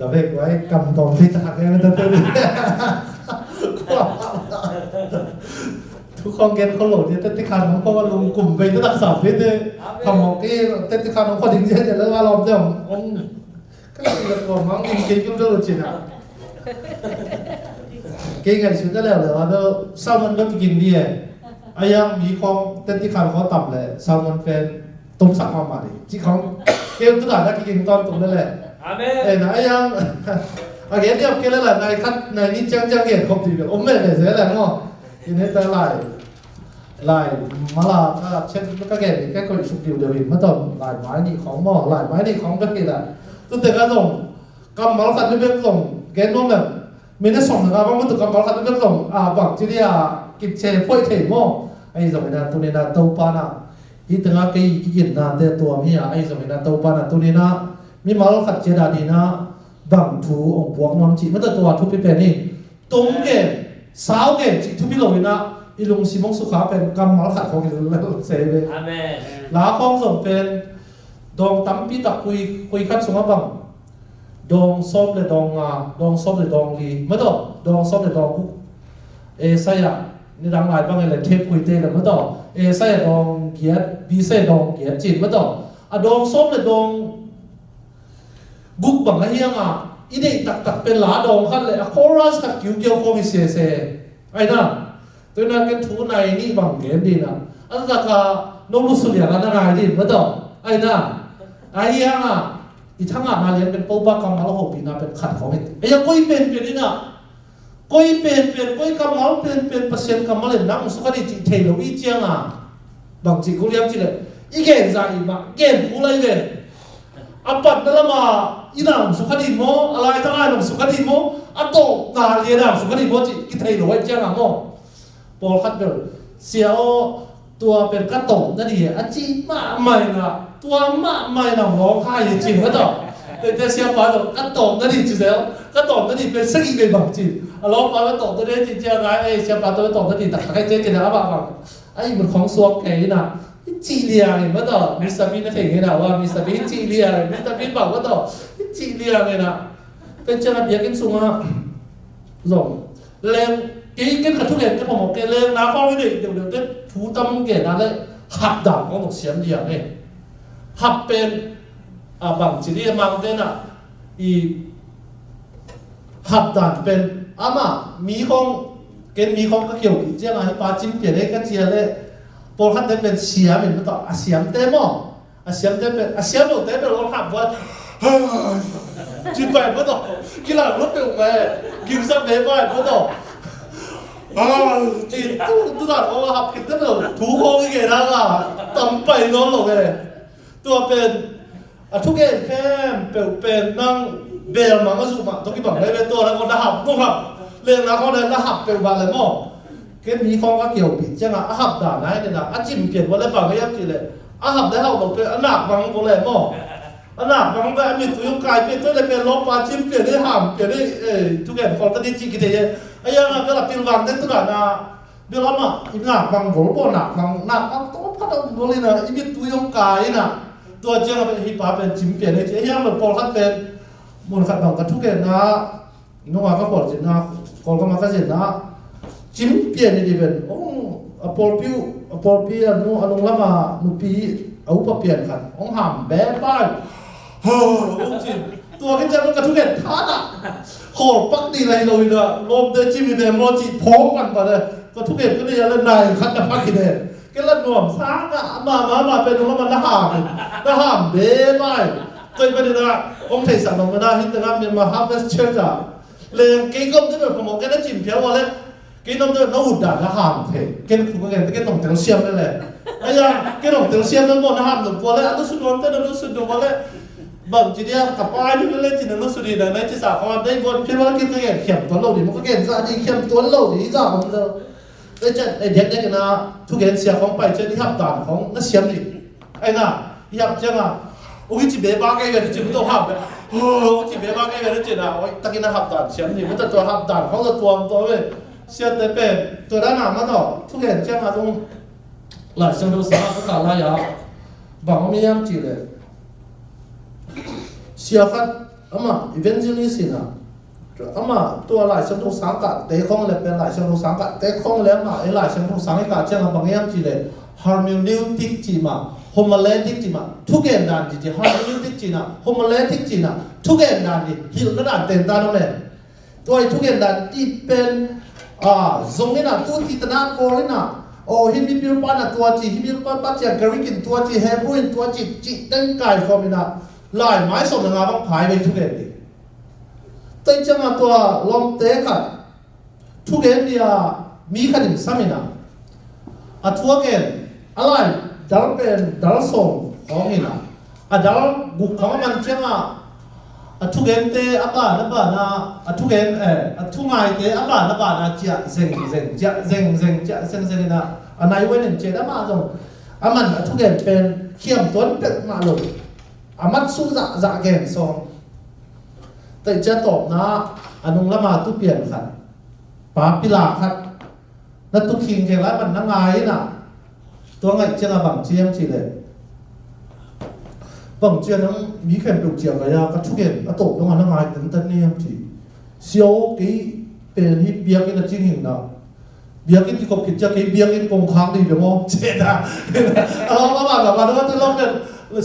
ดับเบิลไว้กำตองที่ถักให้มันตื่นทุกคนเก็ตเขาโหลดเนี่ยเต้นที่คันของเขาว่าลงกลุ่มไปตั้งสามพิษเลยทำของที่เต้นที่คันของเขาดิ้งเยอะแล้วว่าเราจะองก็เลยกลัวมั้งอินเกย์ก็จะรู้จินะเก่งไงสุดก็แล้วเลยว่าเราซามันก็กินดีไอ้ยังมีของเต้นที่คันเขาต่ำเลยซามันเป็นตุ้มสักมาดิที่เขาเกมทุกอย่างก็กินตอนตุ้มนั่นแหละนะไอ้ยังโอเคเนี่ยเกมแล้วแหละในขั้นในนี้จังเกตครบทีเดียวอมไม่เลยเสียแหละเนาะทีนี้แต่ลายมาลาถ้าเช่นก็เกตแค่คนสุดเดียวเดียวเมื่อตอนลายไม้นี่ของหม้อลายไม้นี่ของก็เกตอ่ะตั้งแต่ก็ส่งกำมาลสัตว์ไม่เป็นส่งเกตน้องแบบไม่ได้ส่งนะครับเพราะว่าตัวกำมาลสัตว์ไม่เป็นส่งบักที่นี่กิจเชฟพ่อยเทมอไอ้สมัยนั้นตัวนี้นะตัวปานะที่ตั้งแต่กินนะแต่ตัวมีไอ้สมัยนั้นตัวปานะตัวนี้นะมีมาลสัตว์เจดาดีนะบังทูองค์พวกน้องจีเมื่อตัวทุบไปเป็นนี่ตรงเกตสาวเกตทุบไปเลยนะอีลุงซิมงสุขาเป็นกำมาลสัตว์ของอีลุงแล้วเซเว่ลาของส่งเป็นดองตั้มปีตักคุยคัดสงบังดองส้มเลยดองส้มเลยดองลีเมื่อตัวดองส้มเลยดองกุใส่อะนี่ดังหลายบางอะไรเทปคุยเตะเลยเมื่อตัวใส่ดองเกียร์บีใส่ดองเกียร์จีนเมื่อตัวดองส้มเลยดองกุกบังอะไรยังอีเด็กตักเป็นหลาดองขั้นเลยคอรัสตักกิ้วเกี่ยวคงเสียไอ้น่ะตัวนั้นกันทูในนี่บังเกียร์ดีนะอันนั้นก็น้องรู้สึกอย่างนั้นอะไรดีเมื่อตัวไอ้น่ะไอ้ยังอีทั้งมาเรียนเป็นปูบ้ากำมาแล้วหกปีน่ะเป็นขัดของไอ้ยังก้อยเป็นนี่น่ะก้อยเป็นก้อยกำมาเป็นเปอร์เซ็นต์กำมาเลยนั่งสุขาดีจีเทโลอีเจียงบางจีกูเรียกจีเลยอีเก่งใจมาเก่งกูเลยเลยปัดนั่นละมาอีนั่งสุขาดีโมอะไรทั้งนั้นนั่งสุขาดีโมโตนาเรียนนั่งสุขาดีโมจีกิเทโลอีเจียงโมพอขัดเดินเสียวตัวเป็นกระตงนั่นดีจีมาใหม่ละตัวมาใหม่น่ะร้องไห้จริงๆก็ต่อแต่เสียไปต่อกระตงนั่นดีจริงแล้วกระตงนั่นดีเป็นสักอีกเป็นบางจริงร้องไปกระตงตัวนี้จริงๆไงเสียไปตัวกระตงนั่นดีแต่ใครเจ๊กันนะบ้างไอ้มันของสวกแกนี่นะจีเลียไงก็ต่อมิสเตอร์บีนั่นเองไงนะว่ามิสเตอร์บีจีเลียมิสเตอร์บีบอกก็ต่อจีเลียไงนะเป็นเจ้าหน้าที่กินสูงอ่ะหลงแรงกินกับทุเรียนก็ผมบอกแกแรงนะข้อไม่ได้เดี๋ยวก็ถูตั้มแกนั่นเลยหักด่างของหนกเสียมเดียวเนี่ยหับเป็นบางจีเรียมังเต้นอีหับด่านเป็นมามีของเกณฑ์มีของก็เกี่ยวกับเจ้าไอ้ปลาจิ้มเปลี่ยนได้กันเจียเลยพอขั้นเป็นเสียมเหมือนต่อเสียมเต้มเสียมเต้เป็นเสียมเต้เป็นเราหับว่าจิ้มไปไม่ต่อกินหลังรถไปออกไปกินซับเบ้ไปไม่ต่อจีตัวด่านเขาหับกินตั้งแต่ถูโค้งยังไงนะต่ำไปน้องหลงเลยตัวเป็นทุกอย่างแค่เป็นนั่งเบลมังก็สุมาทุกที่บอกได้เป็นตัวแล้วคนหับต้องหับเรื่องนั้นเขาเลยหับเป็นวันเลยมั่งเกิดมีของก็เกี่ยวปิดจังหับด่าไหนเนี่ยนะจิ้มเปลี่ยนวันเลยบางก็ยับจีเลยหับได้เขาบอกเป็นหนักฟังก็เลยมั่งหนักฟังก็มีตัวยุกายเป็นตัวเลยเป็นลบปาจิ้มเปลี่ยนได้หับเปลี่ยนได้ทุกอย่างคนตัดจีกิเทียไอ้ยังก็เราเป็นวันได้ตัวนะเดี๋ยวเรามาอีหนักฟังหัวโบหนักฟังหนักตัวพัดตัวเลยนะอีมีตัวยุกายนะตัวเจ้าเป็นฮิปฮอปเป็นจิ้มเปลี่ยนเลยไอ้ยังแบบพอขัดเป็นมูลค่าบางกระทุกเองนะน้องว่าก็บอกจริงนะคนก็มาก็จริงนะจิ้มเปลี่ยนนี่เป็นโอ้ปอลพิวนู้นละมาหนุ่ปีเอาปะเปลี่ยนกันองหามแบะป้ายโอ้จริงตัวที่เจ้ามันกระทุกเองท่าน่ะโคตรปักดีเลยเลยนะลมเดินจิ้มเป็นโมจิพร้อมกันไปเลยกระทุกเองก็ได้ยันเล่นนายขัดแต่ปักกินเองก็เล่นหน่วงสร้างอะมาเป็นน้องมันหามเบ้ไม่ตัวเป็นนะองค์ไทยสั่งลงมาได้ที่ตรงนั้นมีมาฮาร์เวสเชอร์จ้ะเลยกี่ก็ได้แบบผมบอกแกได้จิ้มเพียวว่าเลยกี่น้องเดินน้องอุดด่าหามเถอะแกถูกกันแต่แกต้องเตลเซียมนั่นแหละไอ้ยังแกต้องเตลเซียมนั่นหมดหามหนึ่งตัวเลยอันนั้นสุดวันแต่อันนั้นสุดว่าเลยบางทีเนี่ยกับป้ายนี่เล่นจีนนั้นสุดดีนะในที่สาขาได้บนพี่ว่ากินก็แก่เข็มตัวโลดีมันก็แก่ซะดีเข็มตัวโลดีจ้ะผมเลยไอ้เจ้าไอ้เด็กเนี่ยนะทุกอย่างเสียของไปเจ้าที่หับด่านของนั่นเสียมนี่ไอ้น่ะยับเจ้าอ่ะโอ้ยจีเบ้บ้าแกเวรจีไม่ต้องหับเลยโอ้จีเบ้บ้าแกเวรจีน่ะโอ้ยตะกี้น่ะหับด่านเสียมนี่มันจะตัวหับด่านของตัวเว้ยเสียแต่เป็นตัวด้านหน้ามันต่อทุกอย่างเจ้าอ่ะต้องหลายช่างดูสารก็ขาดหลายอย่างบางไม่ยังจีเลยเสียคัด ama evangelist na ama tua lại sang thu sáng cả tế không là bên lại sang thu sáng cả tế không lẽ mà ấy lại sang thu sáng cả chẳng bằng em chỉ là hermeneutic chỉ mà homiletic chỉ mà thu kiện đàn chỉ hermeneutic chỉ nào homiletic chỉ nào thu kiện đàn thì hiểu cái đàn tiền ta đâu này tôi thu kiện đàn đi bên giống như là tu thì tana cô ấy nào hin mi piu pa na tua chi hin mi pa pa chia garikin tua chi hebuin tua chi tên cài form na lại mãi sống là ngã băng phái về thu kiện đi tây chẳng là tua lom tế khát thu kiện đi mi khát điểm sao mina thu kiện lại đào bên đào sông khó mina đào gục khó man chẳng thu kiện tế nó bảo na thu kiện thu ngày tế nó bảo na chia deng na này quên điểm chế đã mà rồi mình thu kiện bên khiêm tuấn bên mà rồi mắt su dạ kèn xong tại cha tộc na nung lama tu pian khat pa pila khat na tu king ke la man na ngai na to ngai chenga bang chiam chi le bang chiam nang mi khen tuk chiam ga ya ka thu ken a tộc na ngai tan ni am chi siêu cái pen hi bia cái na ching hình na bia cái ti ko kit cha cái bia cái kong khang đi được không chết à mà nó tôi long cái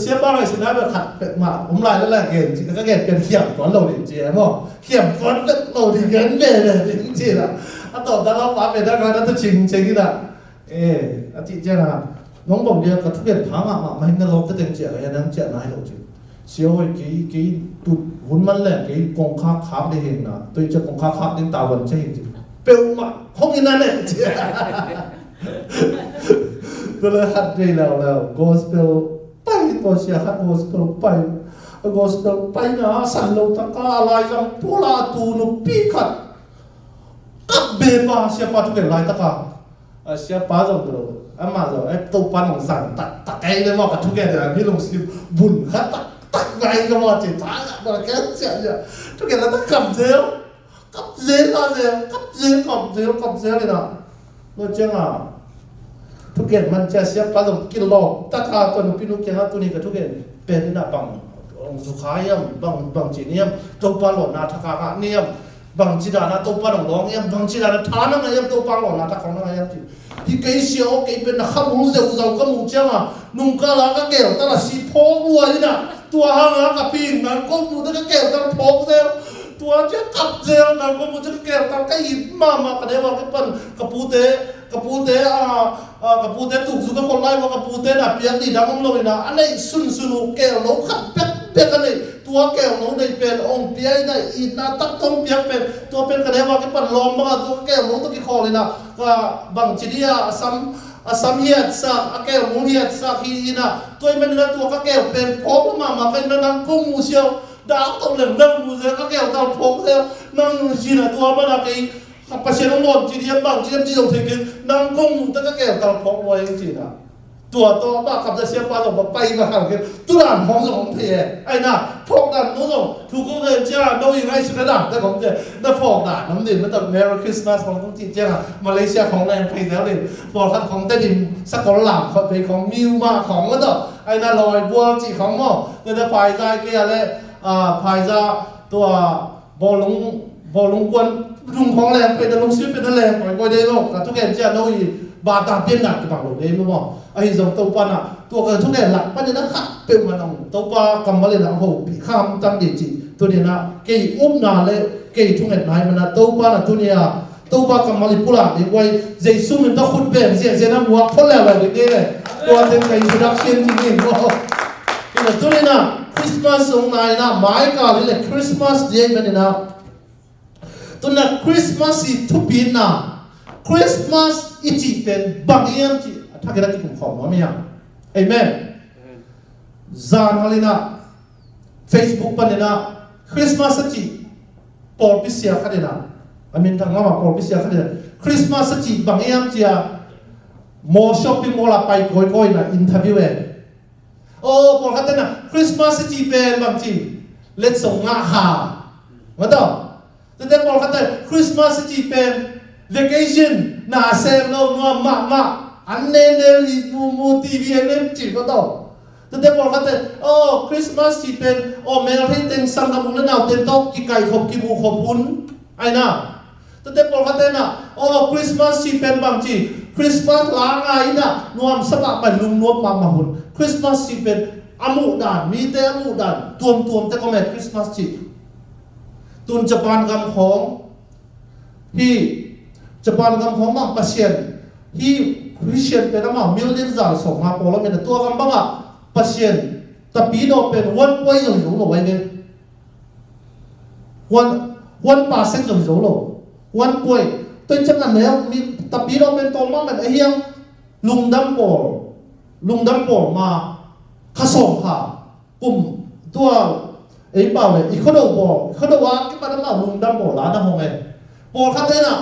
เสียบ้างเลยสินะแบบขัดเป็ดมาผมไล่แล้วแหละเกณฑ์ก็เกณฑ์เป็นเขียมตอนเราดิเจี๊ยบมั้งเขียมตอนเราดิเกณฑ์เลยจริงๆนะตอนเราฟ้าเป็นได้ไงนั่นจะชิงนี่นะอาทิตย์เจ้านะน้องบอกเดียวกับทุกอย่างพังมาให้เราจะเต็มเจี๊ยบอย่างนั้นเจี๊ยบนายเราจริงเสียวไอ้กี่ตุดหุ่นมันแหลกกี่กองค้าได้เห็นนะตัวจะกองค้าดิ้งตาวันใช่จริงเปลวมาห้องนั้นเนี่ยเจี๊ยบก็เลยขัดใจแล้ว gospelไปตัวเสียขัด gospel ไปนะสันโลตะกาลายจังพูลาตูนุปีขัดกับเบบาเสียปาทุกอย่างลายตะกาเสียปาจังตัวมาจังไอ้ตัวปานของสันตักไอ้เลยว่ากับทุกอย่างแต่พี่ลงสิบุญขัดตักไงก็ว่าจิตท้ายมาแค่เสียเนี่ยทุกอย่างแล้วต้องกับเซลเลยนะเราเจ้าทุกอย่างมันจะเสียปลาตรงกิโลตะขาตัวนึงพี่นุ๊กยังตัวนี้กับทุกอย่างเป็นนี่นะบางสุขายมบางจีเนียมตัวปลาหล่นนาทักกะเนียมบางจีดานะตัวปลาหลงร้องเนียมบางจีดานะทานังเนียมตัวปลาหล่นนาทักของนังเนียมจีที่เกยเสียวเกยเป็นนักขับมูเซลก็มูเจ้านุ่งกะลาก็เกี่ยวตั้งแต่สีโพกวัวนี่นะตัวหางกับพิงนั้นก็มูตั้งแต่เกี่ยวตั้งโพกเซลตัวเจ้ากับเซลนั้นก็มูจะเกี่ยวตั้งก็หยิบมากันเดี๋ยวว่าก็เป็นกระปูเตถูกสุขคนไล่ว่ากระปูเตน่ะเปียกดีดังของเราเลยนะอันนี้สุนแก้วเราขัดเปียกกันเลยตัวแก้วเราได้เป็นองค์เปียกได้อีน่าตักต้องเปียกเป็นตัวเป็นกันเดี๋ยวว่าก็เป็นลมมาตัวแก้วเราต้องกี่คอเลยนะก็บางทีเนี่ยซ้ำเฮียดสักแก้วมูเฮียดสักฮีนะตัวมันนะตัวก็แก้วเป็นพกมาเป็นนั่งกุ้งมูเชียวดาวต้องเหลืองนั่งมูเชียวก็แก้วต้องพกเชียวนั่งจีน่ะตัวมันอะไรปัจเจกน้องจีเดียมบางจีเดียมถึงกันนั่งกงตั้งแต่แก่ตอนพกไว้จริงๆนะตัวบ้าขับจะเสียปลาส่งไปมาขับกันตัวด่านของส่งเพียไอ้น่ะพกด่านนู้นส่งถูกก็เลยเจ้าโน้ยยังไงสุดด่านแต่ของเจ้าแต่พกด่านน้ำดื่มมันต้อง Merry Christmas ของต้องจีเจ้ามาเลเซียของแรงไปแล้วเลยพอขัดของแต่ดินสกอตแลนด์เขาเป็นของมิวมาของก็ต้องไอ้น่ะลอยบัวจีของหม้อแต่พายใจเกี่ยเลยพายใจตัวบอลลงกวนลุงของแรงเป็นลุงซื้อเป็นแรงปล่อยก็ได้หรอกทุกอย่างเจ้าโน้ยบาตาเปลี่ยนหนักกับเราเลยมั้งว่าไอ้ส่งตัวปานะตัวกันทุกอย่างหลักปัจจัยนั้นขัดเป็นมันเอาตัวปากำมาเลยนะโหปีข้ามตั้งเด็กจีตัวนี้นะเกี่ยอุ้มนาเลยเกี่ยทุกอย่างไหนมันนะตัวปานะตัวนี้ตัวปากำมาเลยพูดอะไรไว้เจสุมันต้องขุดเป็นเสียน้ำหัวคนแล้วอะไรเงี้ยเลยตัวเต็มไปสุดรักเชียนจริงๆว่าตัวนี้นะคริสต์มาสสงไหนนะหมายการเลยคริสต์มาสเดือนนี้นะตัวนั้นคริสต์มาสทุกปีนะคริสต์มาสอีจีเป็นบางอย่างที่ถ้าเกิดที่ผมขอมาไม่ยังเอเมนจานฮาลินะเฟซบุ๊กปันเนี่ยนะคริสต์มาสจีปอลพิเศษขัดเนี่ยนะอามินทางว่าปอลพิเศษขัดเนี่ยคริสต์มาสจีบางอย่างที่มอช้อปปิ้งมอลไปค่อยๆนะอินเทอร์วิวโอ้ปอลขัดเนี่ยนะคริสต์มาสจีเป็นบางทีเล็ดส่งงาหาว่าต่อแต่พอเขาแต่คริสต์มาสจีเป็น vacation น่าเซมโนมาอันเนเนลีมูทีวีเนมจีก็ต้อง ตัวเด็กบอกกันแต่โอ้คริสต์มาสที่เป็นโอ้เมลที่เต็งสังกับมุนแล้วเต็มโต๊ะกี่ไก่ขบกี่หมูขบพุนไอ้น่ะตัวเด็กบอกกันแต่น่ะโอ้คริสต์มาสที่เป็นบางทีคริสต์มาสล้างไงน่ะนวมสบายไปลุงนวมมาหุ่นคริสต์มาสที่เป็นอามุดานมีแต่อามุดานตัวแต่ก็ไม่คริสต์มาสที่ตุนจะปานกำของที่จะปานกำของบางเปอร์เซ็นต์ที่คริสเตียนเป็นอะไรมิลลินซาร์ส่งมาพอแล้วเป็นตัวกำบ้างเปอร์เซ็นต์แต่ปีโดเป็นวันป่วยอย่างรู้หรอไว้เนี่ยวันป่าเซ็งอย่างรู้หรอวันป่วยตัวจังกันแล้วมีแต่ปีโดเป็นตัวมั่งเป็นไอ้เหี้ยลุงดัมโบมาขส่งค่ะกลุ่มตัวไอ้เปล่าเลยอีกคนเดียวเขาเดียวว่าที่มันนั่งลุงดัมโบร้านน้ำหงเองบอกเขาเนี่ยนะ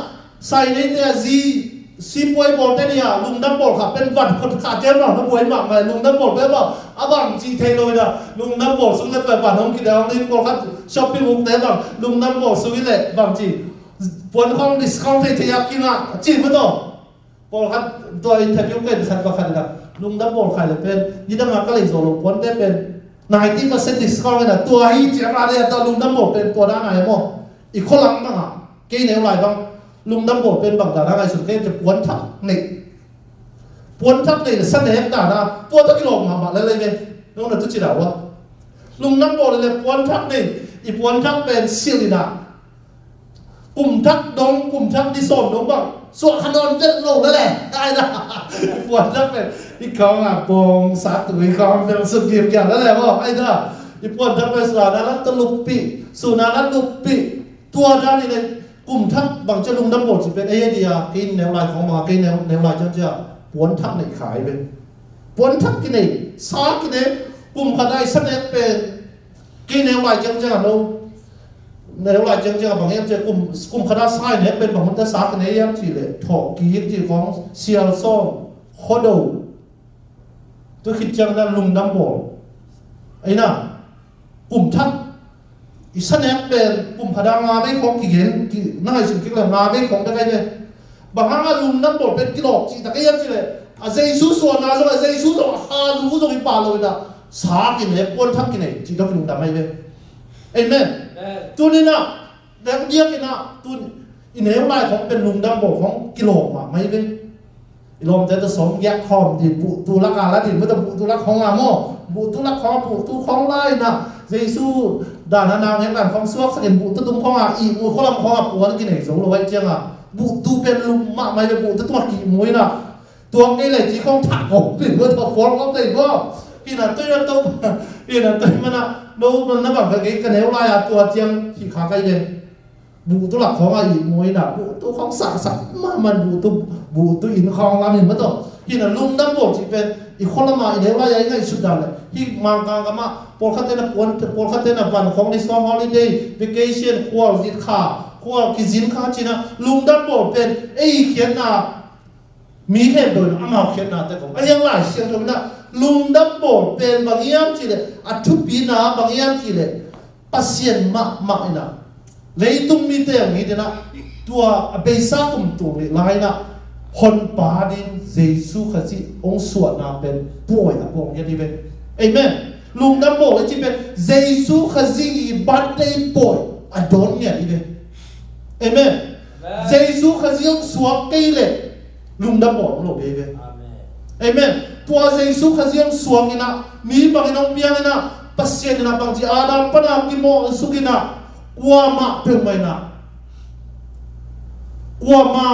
ใส่ในเนี่ยซีป่วยบอกได้เนี่ยลุงดัมโบค่ะเป็นวันคนขาดเจ็บหรอกน้ำป่วยมากเลยลุงดัมโบไปบอกอาบังจีเทเลยนะลุงดัมโบสุดเลยไปวันน้องกินแล้วนี่บอกเขาช้อปปิ้งมุกได้บ้างลุงดัมโบสุดเลยบางจีปวนของดิสคาวน์ที่อยากกินอ่ะจีบไม่ต้องบอกเขาตัวอินเทอร์วิวเป็นขัดกับขัดนะลุงดัมโบขายเลยเป็นยี่ตั้งมาก็เลยโซโล่ปวนได้เป็น90% discount นะตัวให้เจ้าอะไรตัวลุงดัมโบเป็นตัวด้านไหนมั้งอีกคนหลังบ้างอ่ะเกี่ยเนี่ยอะไรบ้างลุงดัมโบเป็นบางด่านอะไรสุดเกี่ยจะปวนทับนี่เสน่ห์ด่านนะตัวตะกี้ลงมาเลยเลยน้องนั่นทุกทีแล้ววะลุงดัมโบเลยปวนทับนี่อีปวนทับเป็นซิลิดากลุ่มทับดงกลุ่มทับดิโซนดงบ้างส่วนขนมเจ็ดโลนั่นแหละได้นะปวนทับเป็นอีกของอ่ะปงสัตว์ตัวอีกของเป็นสุกีบอย่างนั่นแหละว่าไอ้น่ะอีปวนทับเป็นสุนารัตลุปีสุนารัตลุปีตัวด้านนี้เลยกลุ่มทับบางเจ้าลุงดัมโบจะเป็นไอ้เดียกินแนวลายของมากินแนวลายเจ้าปวนทับในขายเป็นปวนทับกินเองซากินเองกลุ่มขนาดเสน่ห์เป็นกินแนวลายเจ้าเราในหลายจังๆบางอย่างจะกลุ่มคณะสายเนี่ยเป็นบางคนจะสากันในอย่างที่เลยถกกีที่ของเซียลซ่งโคโดตัวคิดจังนั้นลุงดัมโบไอ้น่ะกลุ่มทัดอีสันเนี่ยเป็นกลุ่มคณะงานไม่ของกี่เห็นน่าจะสิ่งที่เรางานไม่ของได้ไงเนี่ยบางครั้งลุงดัมโบเป็นกิโลจีแต่ก็ยังที่เลยอาเจสุส่วนนะส่วนอาเจสุส่วนฮารู้ส่วนอีป่าเลยนะสากินเนี่ยปนทับกินเนี่ยจีต้องลุงดัมไม่เลยเอเมนตัวนี้นะแล้วเยี่ยมนะตัวอินเนอร์ไลน์ของเป็นลุงดัมโบของกิโลมาไม่เป็นลมจะสมแยกคอมที่บุตุลักการละดิไม่ต้องบุตุลักของอาโมบุตุลักของบุตุของไล่นะเยซูด่านนางแห่งการของสวกสังบุตุตุ้มของอาอีบุข้อลำของอาปวดกินเองสมรู้ไว้เจ้าอ่ะบุตุเป็นลุงมาไม่ได้บุตุตัวกี่มวยนะตัวนี้เลยจีของถักผมเป็นว่าตัวฟอนก็ได้ก็พี่น่ะตัวนั้นตัวพี่น่ะตัวมันน่ะดูมันน่ะแบบกันเอวไล่ตัวเจียงที่ขาใกล้เลยบุตุหลักของอีมวยน่ะบุตุของสักมันบุตุอินของเราเนี่ยมันต้องที่นั่นลุงดัมโบที่เป็นอีกคนละมาอีกว่าอย่างไรสุดแล้วที่มากางกันมาพอเขาเต้นวันของดิสคอนฮอลิเดย์วิเคชั่นควอลจิตขาควอลกิจินขาจีน่ะลุงดัมโบเป็นไอ้เขียนน่ะมีแค่โดนอามาเขียนน่ะแต่ผมไอ้ยังไงเสียงตรงนั้นลุงดัมโบเป็นบางอย่างที่เลยอัฐปีน่ะบางอย่างที่เลยปัสเซียนมาอินะเลยตุ้มมีแต่อย่างนี้นะตัวเบซ่าตุ้มตัวเลยไล่นะคนป่าดินเยซูคริสต์องค์สวดนาเป็นป่วยนะพวกนี้ที่เป็นเอเมนลุงดัมโบเลยที่เป็นเยซูคริสต์บัดได้ป่วยอดอนเนี่ยที่เป็นเอเมนเยซูคริสต์องค์สวดกี่เลยลุงดัมโบเราเองเอเมนตัวเยซูคริสต์องค์สวดกินะมีบางน้องเปียงนะปัสเซียนนะบางทีอาดัมปนากิโมสุกินะกัวมาเพิ่มไปนะกัวมา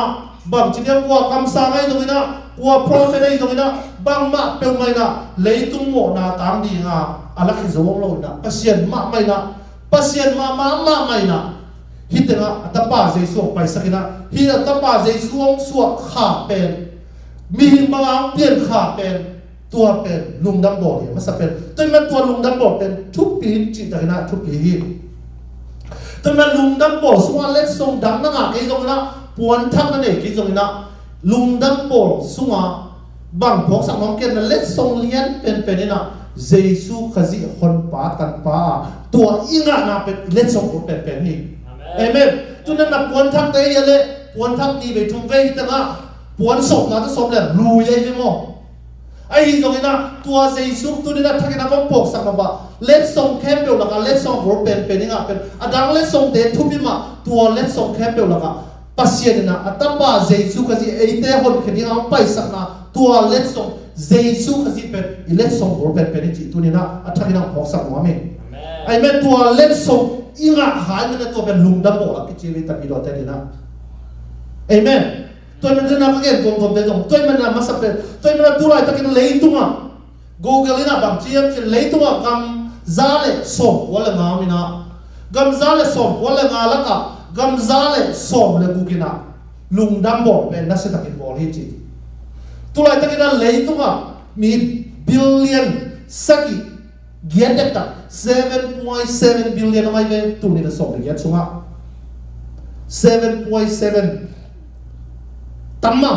บางทีเนี่ยกัวคำสั่งให้ตรงนี้นะกัวโปรเฟตให้ตรงนี้นะบางมาเพิ่มไปนะเลยตุ้งโมนะตามดีนะอะไรที่จะว่างเรานะปัสเซียนมาไม่นะปัสเซียนมาไม่นะฮิตนะอัตตาเจสุไปสักนะฮิตอัตตาเจสุองสวดขาเป็นมีบางเปลี่ยนขาเป็นตัวเป็นลุงดัมโบเนี่ยมันจะเป็นตัวมันตัวลุงดัมโบเป็นทุกปีจิตใจนะทุกปีแต่มันลุงดัมโบส่วนเล็กส่งดังนั่งอ่ะกี่ตรงนะปวนทักนั่นเองกี่ตรงนะลุงดัมโบส่วนบางพวกสังคมเกิดนั่นเล็กส่งเลี้ยนเป็นนี่นะเยซูคริสต์คนป่ากันป่าตัวอิงอ่ะนะเป็นเล็กส่งเป็นนี่เอเมนตัวนั้นนะปวนทักได้ยังเลยปวนทักนี่ไปทุ่มเวทีตั้งอ่ะปวนส่งนะจะส่งเลยรู้ยังไงมั้ง ไอ้ตรงนี้นะตัวเจสุตัวนี้นะถ้ากินน้ำปกสักมาบ่เล็ดส่งแคมเปลละกันเล็ดส่งหัวเป็นยังไงเป็นอดังเล็ดส่งเดทุบิมาตัวเล็ดส่งแคมเปลละกันปัสเซียนนะอัตตาเจสุก็จะไอ้เตะคนคนนี้เอาไปสักนะตัวเล็ดส่งเจสุก็จะเป็นเล็ดส่งหัวเป็นจิตตัวนี้นะถ้ากินน้ำปกสักมาเมไอ้แม่ตัวเล็ดส่งอีกหายมันตัวเป็นลุงดับโบละกิจวิตามิโดเตนี่นะไอ้แม่ตัวมันจะนับกันตัวเด็กตัวมันน่ะมาสับเป็นตัวมันตัวอะไรตะกี้เลยตัวอ่ะ Google นี่นะบางทีมันเลยตัวกำซาเลสอบวอลงามินะกำซาเลสอบวอลงาละกะกำซาเลสอบเลยกูกินะลุงดัมบอกเป็นนักเศรษฐกิจบอลฮิจิตัวอะไรตะกี้เลยตัวมีบิลเลียนสักกี่เกียรติตัก 7.7 billion ไม่เป็นตัวนี้จะสอบเลยเกียรติชัวร์ 7.7ตั้มมา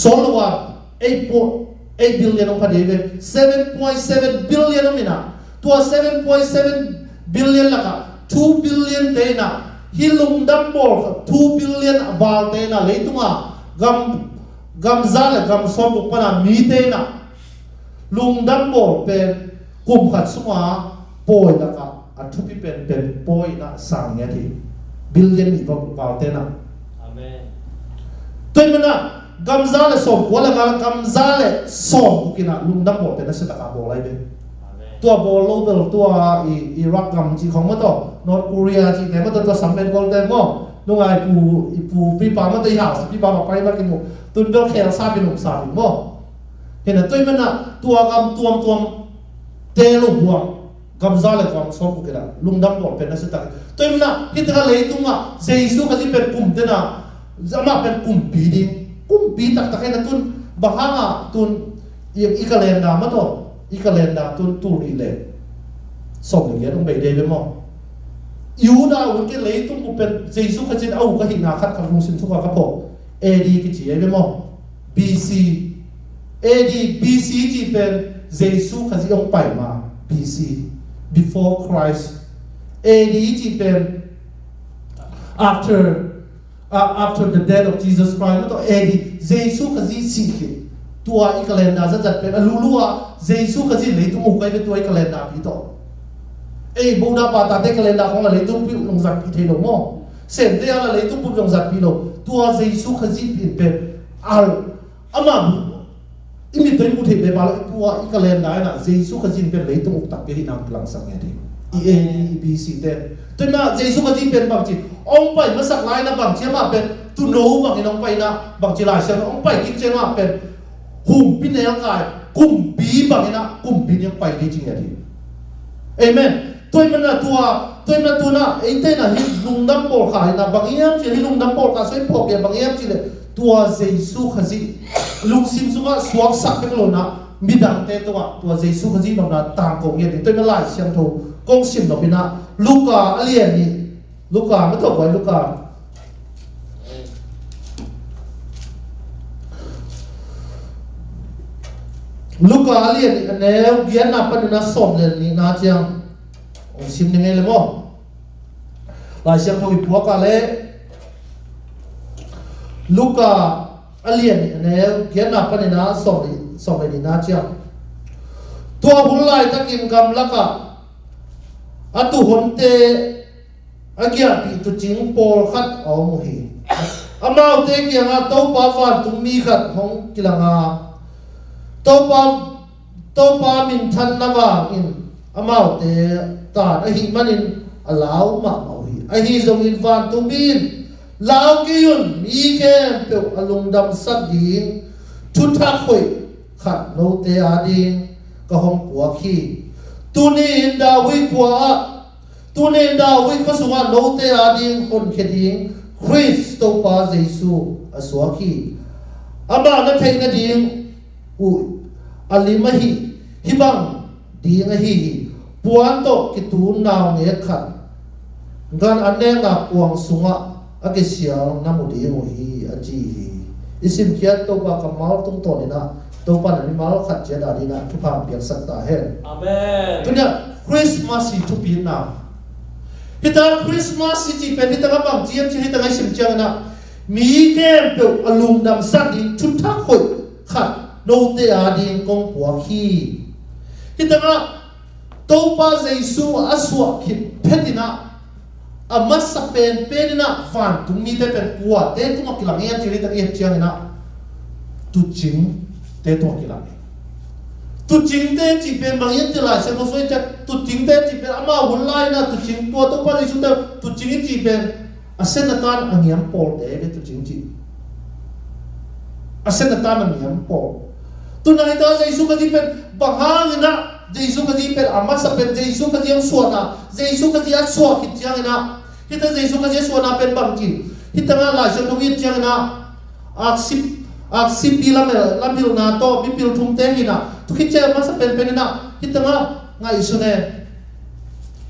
สองว่า8 billion องพันเดียว 7.7 billion มินะตัว 7.7 billion ละก็2 billion เท่านะฮิลุงดัมบอล2 billion บาลเท่านะเลยตัวกำซาเลกำสอบอุปนันมีเท่านะลุงดัมบอลเป็นกลุ่มขัดสมาปอยละก็อัทุพิเป็นปอยนะสังเงี้ยที่ billion อีกบาลเท่านะตัวมันนะกำซาเลสอบวอลงากำซาเลสอบกูกินะลุงดัมบอลเป็นนักเศรษฐกิจบอลอะไรเป็นตัวบอลโลเบลตัวอิรักกำจีของมันต่อนอร์ทโคเรียจีแต่มันตัวสัมเป็นกอลเดนก็นุ่งไอ้ปูปีปามันตัวใหญ่ปีปามาไปมากินหมูตุนเบลเคลซาเป็นหนุ่มสาวเป็นบ่เห็นไหมตัวมันนะตัวกำตัวเตลุบัวกำซาเลกำสอบกูกินะลุงดัมบอลเป็นนักเศรษฐกิจตัวมันนะฮิตกันเลยตัวมันเจสุก็จะเป็นกลุ่มเดน่ะจะมาเป็นกลุ่มปีดิกลุ่มปีตักให้นะตุนบางครั้งตุนอีกเลนดามาต่ออีกเลนดาตุนตูรีเลยส่งอย่างเงี้ยต้องไปเดย์ไปมั้งยูดาวันกี้เลยตุนกูเป็นเจสุขจิตเอาก็หินาคัดกับลุงสินทุกข์กับผมเอดีกิจีไปมั้งบีซีเอดีบีซีจีเป็นเจสุขจิตองไปมาบีซี before Christ เอดีจีเป็น after the death of Jesus Christ แล้วตัวเอดีเจสุขจิตสิกตัวอีกเลนดาจะจัดเป็นลูลัวเจสุขจิตเลยตัวอุกไปเป็นตัวอีกเลนดาพี่ต่อบูดาปาตาเด็กเลนดาของอะไรตัวพี่ลงจัดพี่เทโลมั้งเส้นเดียวอะไรตัวพี่ลงจัดพี่โลตัวเจสุขจิตเป็นอามาอิมิตัวผู้ที่เป็นบาลตัวอีกเลนดานะเจสุขจิตเป็นเลยตัวอุกตักไปที่นำพลังสังเกตบีซีเต็มตัวน่ะเจสุขจิตเป็นบางทีองไปมาสักลายนะบางทีมาเป็นตุโนบางทีน้องไปนะบางทีหลายเช่นองไปกินเช่นว่าเป็นหุ่มปีในร่างกายกุมปีบางทีนะกุมปียังไปได้จริงอย่างที่เอเมนตัวมันนะตัวนะไอ้เต้น่ะฮิลุงดัมโบลขายนะบางอย่างที่ฮิลุงดัมโบลขายสวยพกเนี่ยบางอย่างที่เลยตัวเจสุขจิตลุงซิมสุกะสวกสักเป็นโลนะมีดังเตตัวเจสุขจิตแบบนั้นต่างกงอย่างนี้ตัวมันหลายเสียงถูกกงซิมแบบนี้นะลูกาอะไรอย่างนี้ลูกาไม่ต้องไว้ลูกาอะไรอย่างนี้เนี่ยเกียรตินับเป็นนักสอบเลยนี่น่าจะองซิมยังไงเลยมั้งหลายเสียงถูกพวกอะไรลูกาอะไรอย่างนี้เนี่ยเกียรตินับเป็นนักสอบเลยนี่น่าจะตัวบุญไล่ตะกินกำลักะอัตุหนเตอาเกียรติตุจิงโปลขัดเอาโมหีอามาเตเกียงอาโตปาฟันตุมีขัดของกิลังอาโตปามินทันนาวาอินอามาเตตาอหิมันินอาลาวมาเอาหีอหิจงอินฟันตุบินลาวกิยุนมีแค่เปียวอลุงดำสัดดีชุดทักคุยขัดโนเตอาดิงก็ห้องปัวขี้ตัวนี้ดาวิกว่าตัวนี้ดาวิก็สุวรรณโนเตอาดิงคนเขดิงคริสโตปาเจซูอสวาขี้อามาณเพงดิงอลิมหิฮิบังดีงหิปวนโตกิตูนาวเนขัดกันอันเนงากวงสุงะอเกเสียงน้ำมุดีงหิอจีหิอิสิมเคียตโตปากมาลตรงตัวนี่นะตัวปันนี้มาลขัดเจดาดีนะทุกภาพเปลี่ยนสักตาเห็นอาเมนตัวเนี้ยคริสต์มาสทุกปีนะฮิตาคริสต์มาสที่เป็นฮิตากบังเจียมที่ฮิตาไงสิมเจียงนะมีแค่เปล่าอารมณ์ดำสักดีชุดทักคนขัด โนเตอาดิงกงปัวขี้ฮิตนะตัวป้าเจสูอาสวะคิดเพดินะอามัสเป็นนะฟันตุมีเตเป็นกัวเตตุงกิลังเอียจิริตเอียเจียงนะตุจิงเตตุงกิลังตุจิงเตจิเป็นบางอย่างที่หลายเซนก็สวยจัดตุจิงเตจิเป็นอามาหุ่นไล่นะตุจิงตัวป้าเจสูเตตุจิงจิเป็นอาเซนการอันยามปอลเตตุจิงจิอาเซนการอันยามปอลตุนายตาเจสูก็จิเป็นบางอย่างนะเจสูก็จิเป็นอามาสเป็นเจสูก็จิยังสวนนะเจสูก็จิอัดสวะคิดยังนะฮิตเจสูก็จิสวนนะเป็นบางจีฮิตงานหลายเซนก็วิจยังนะอักษิปีละเมละพิลนาโตมีพิลทุ่มเตหินะทุกที่เจอมาสเป็นนะฮิตงานไงสุเน่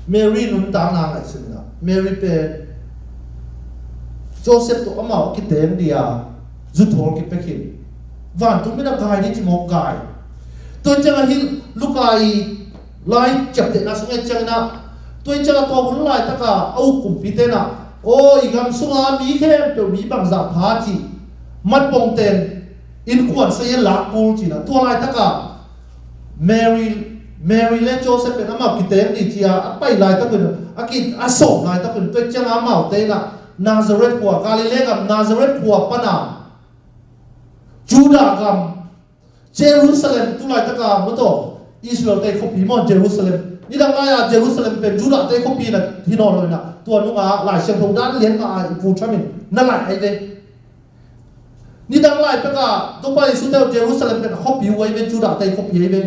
เมรี่นุนตางนางไงสุนะเมรี่เป็นโจเซฟตัวอามาคิดเต็มเดียจุดโหคิดไปคิดวันทุกไม่ได้กายนี่จิมอกายตัวจังหิลูกไก่ไล่จับเด็กนะสุนัขจังนะตัวจังตัวหุ่นไล่ตะกาเอากุมพิเตนะโอ้ยกำสุงามีแค่เปมีบางสับพาจีมัดปงเต็นอินขวดเสียหลักปูจีนะตัวไล่ตะกาแมรี่และโจเซฟเป็นอามาคิดเต็มดีจีอาไปไล่ตะกุนอากินอาส่งไล่ตะกุนตัวจังอามาเตนะนาซาเรตขัวกาลิเลกับนาซาเรตขัวปนาจูดากับเยรูซาเล็มตุลายตะกาเมื่อตัวอิสราเอลเตะขบีมอนเยรูซาเล็มนี่ดังไงอะเยรูซาเล็มเป็นจูดาเตะขบีนะที่นอนเลยนะตัวนู้นอะหลายเชียงทงด้านเลี้ยงมาฟูชามินนั่นแหละไอ้เด็กนี่ดังไงตะกาตัวไปสุดท้ายเยรูซาเล็มเป็นขบีไว้เป็นจูดาเตะขบีไว้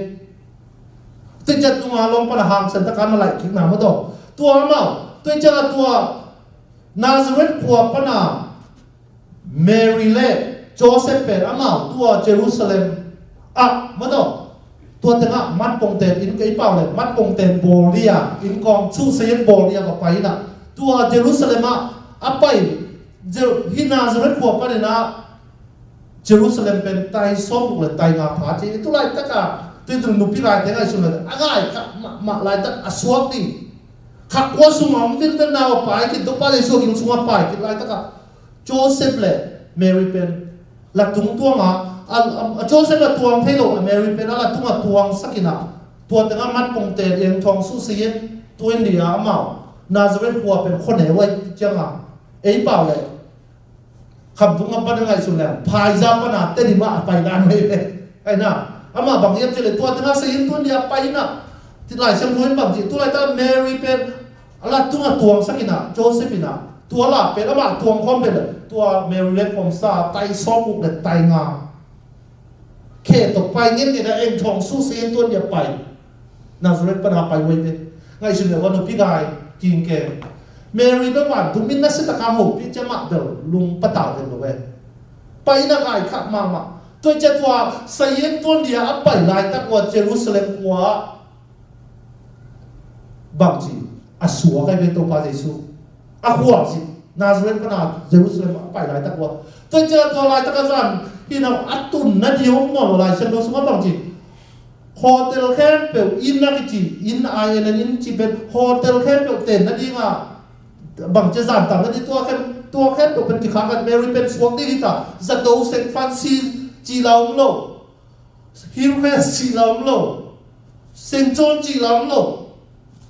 ติดจัดตัวลงปนหางเส้นตะการมาไหลคิดหนาเมื่อตัวมาตัวเจ้าตัวนาซาเรตขัวปนาเมรีเล่โจเซฟเป็นอามาตัวเยรูซาเล็มมาต่อตัวเต็งมัดปงเต็นอินไก่เปล่าเลยมัดปงเต็นโบเลียอินกองสู้เซียนโบเลียกับไปนะตัวเยรูซาเล็มไปฮินาซาเรตขัวปนนะเยรูซาเล็มเป็นไตส้มเลยไตงาผาจีตัวไรตะกาตัวตรงนุปิไรแต่ไงสุดเลยง่ายมาไรตะสวกดิขักว่าสุงามวินเป็นนาวไปคิดตัวป้าเลยสวกินสุงามไปคิดไรตะกาโจเซฟเลยเมรี่เป็นหลักตุงตัวมาโจเซฟละตัวงเทโลเมรี่เป็นอะไรตัวตัวงสักกินะตัวแต่งมัดปงเตเอียงทองสู้เสียนตัวอินเดียอามานาซาเรตขัวเป็นคนไหนไว้จังอ่ะเอ้ยเปล่าเลยคำทุกคำปั้นยังไงสุดแล้วพายซาปนาเตดิมาไปนานเลยไอ้น่ะอามาบางอย่างจะเลยตัวแต่งเสียนตัวเดียไปน่ะที่หลายเชียงรุ่นบางทีตัวอะไรแต่เมรี่เป็นอะไรตัวงสักกินะโจเซฟินะตัวละเป็นอามาตัวงความเป็นตัวเมรี่เล็กผมซาไตซอบุกเลยไตงาเขตตกไปเงี้ยเนี่ยเองทองสู้เสียตัวเนี่ยไปนาซาเรตปนาไปไว้เลยไงสุดเดียววันนู้พี่กายจริงแกเมรี่เป็นวันทุกมินนัสตะกาหกพี่จะมาเดินลุงปะตาเดินไปไปนักไอ้ขับมาตัวจะตัวเสียตัวเนี่ยไปไล่ตะกว่าเยรูซาเล็มกว่าบางทีอาสัวใครเป็นตัวพาเยซูอาหัวสินาซาเรตปนาเยรูซาเล็มไปไล่ตะกว่าตัวจะตัวไล่ตะกจันที่เราอัดตุนนั่นที่ห้องนอนอะไรเช่นเราสมมติบางทีโฮเทลแคมเปิลอินนักจีอินไอเอ็นอินจีเป็นโฮเทลแคมเปิลเต็นนั่นที่ว่าบางจะสั่งต่างนั่นที่ตัวแคมเปิลเป็นที่ข้างกันเมรี่เป็นสวงที่ที่ตาจะโดเซนฟรานซิสจีลาวมโลฮิลเวสจีลาวมโลเซนจอนจีลาวมโล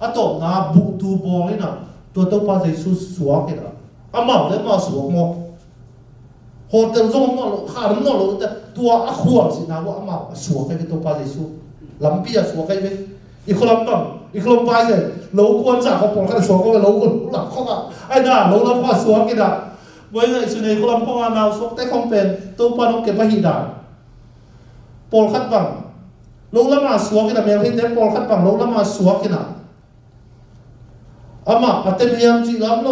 อะต่อนาบุตูบอลเลยนะตัวตัวพาเยซูสวงกันนะอามาเลยมาสวงมอโฮเทลส่งนอลข้ามนอลแต่ตัวอักขวดสินะว่าอามาสวกให้ตัวพาเยซูลำปีอะสวกให้ไปอีกคนลำบังอีกคนลำไปเลยเราควรจะเขาปลดกันสวกก็ไปเราคนหลับเขาก็ไอ้น่าเราลำพอสวกกันอ่ะไว้เลยสุนัยคนลำพองานาวสวกแต่คงเป็นตัวปานกเก็บไปหิดาปลดขัดบังเราละมาสวกกันอ่ะเมื่อที่เด็กปลดขัดบังเราละมาสวกกันอ่ะอามาอัตเมียมจีลำโล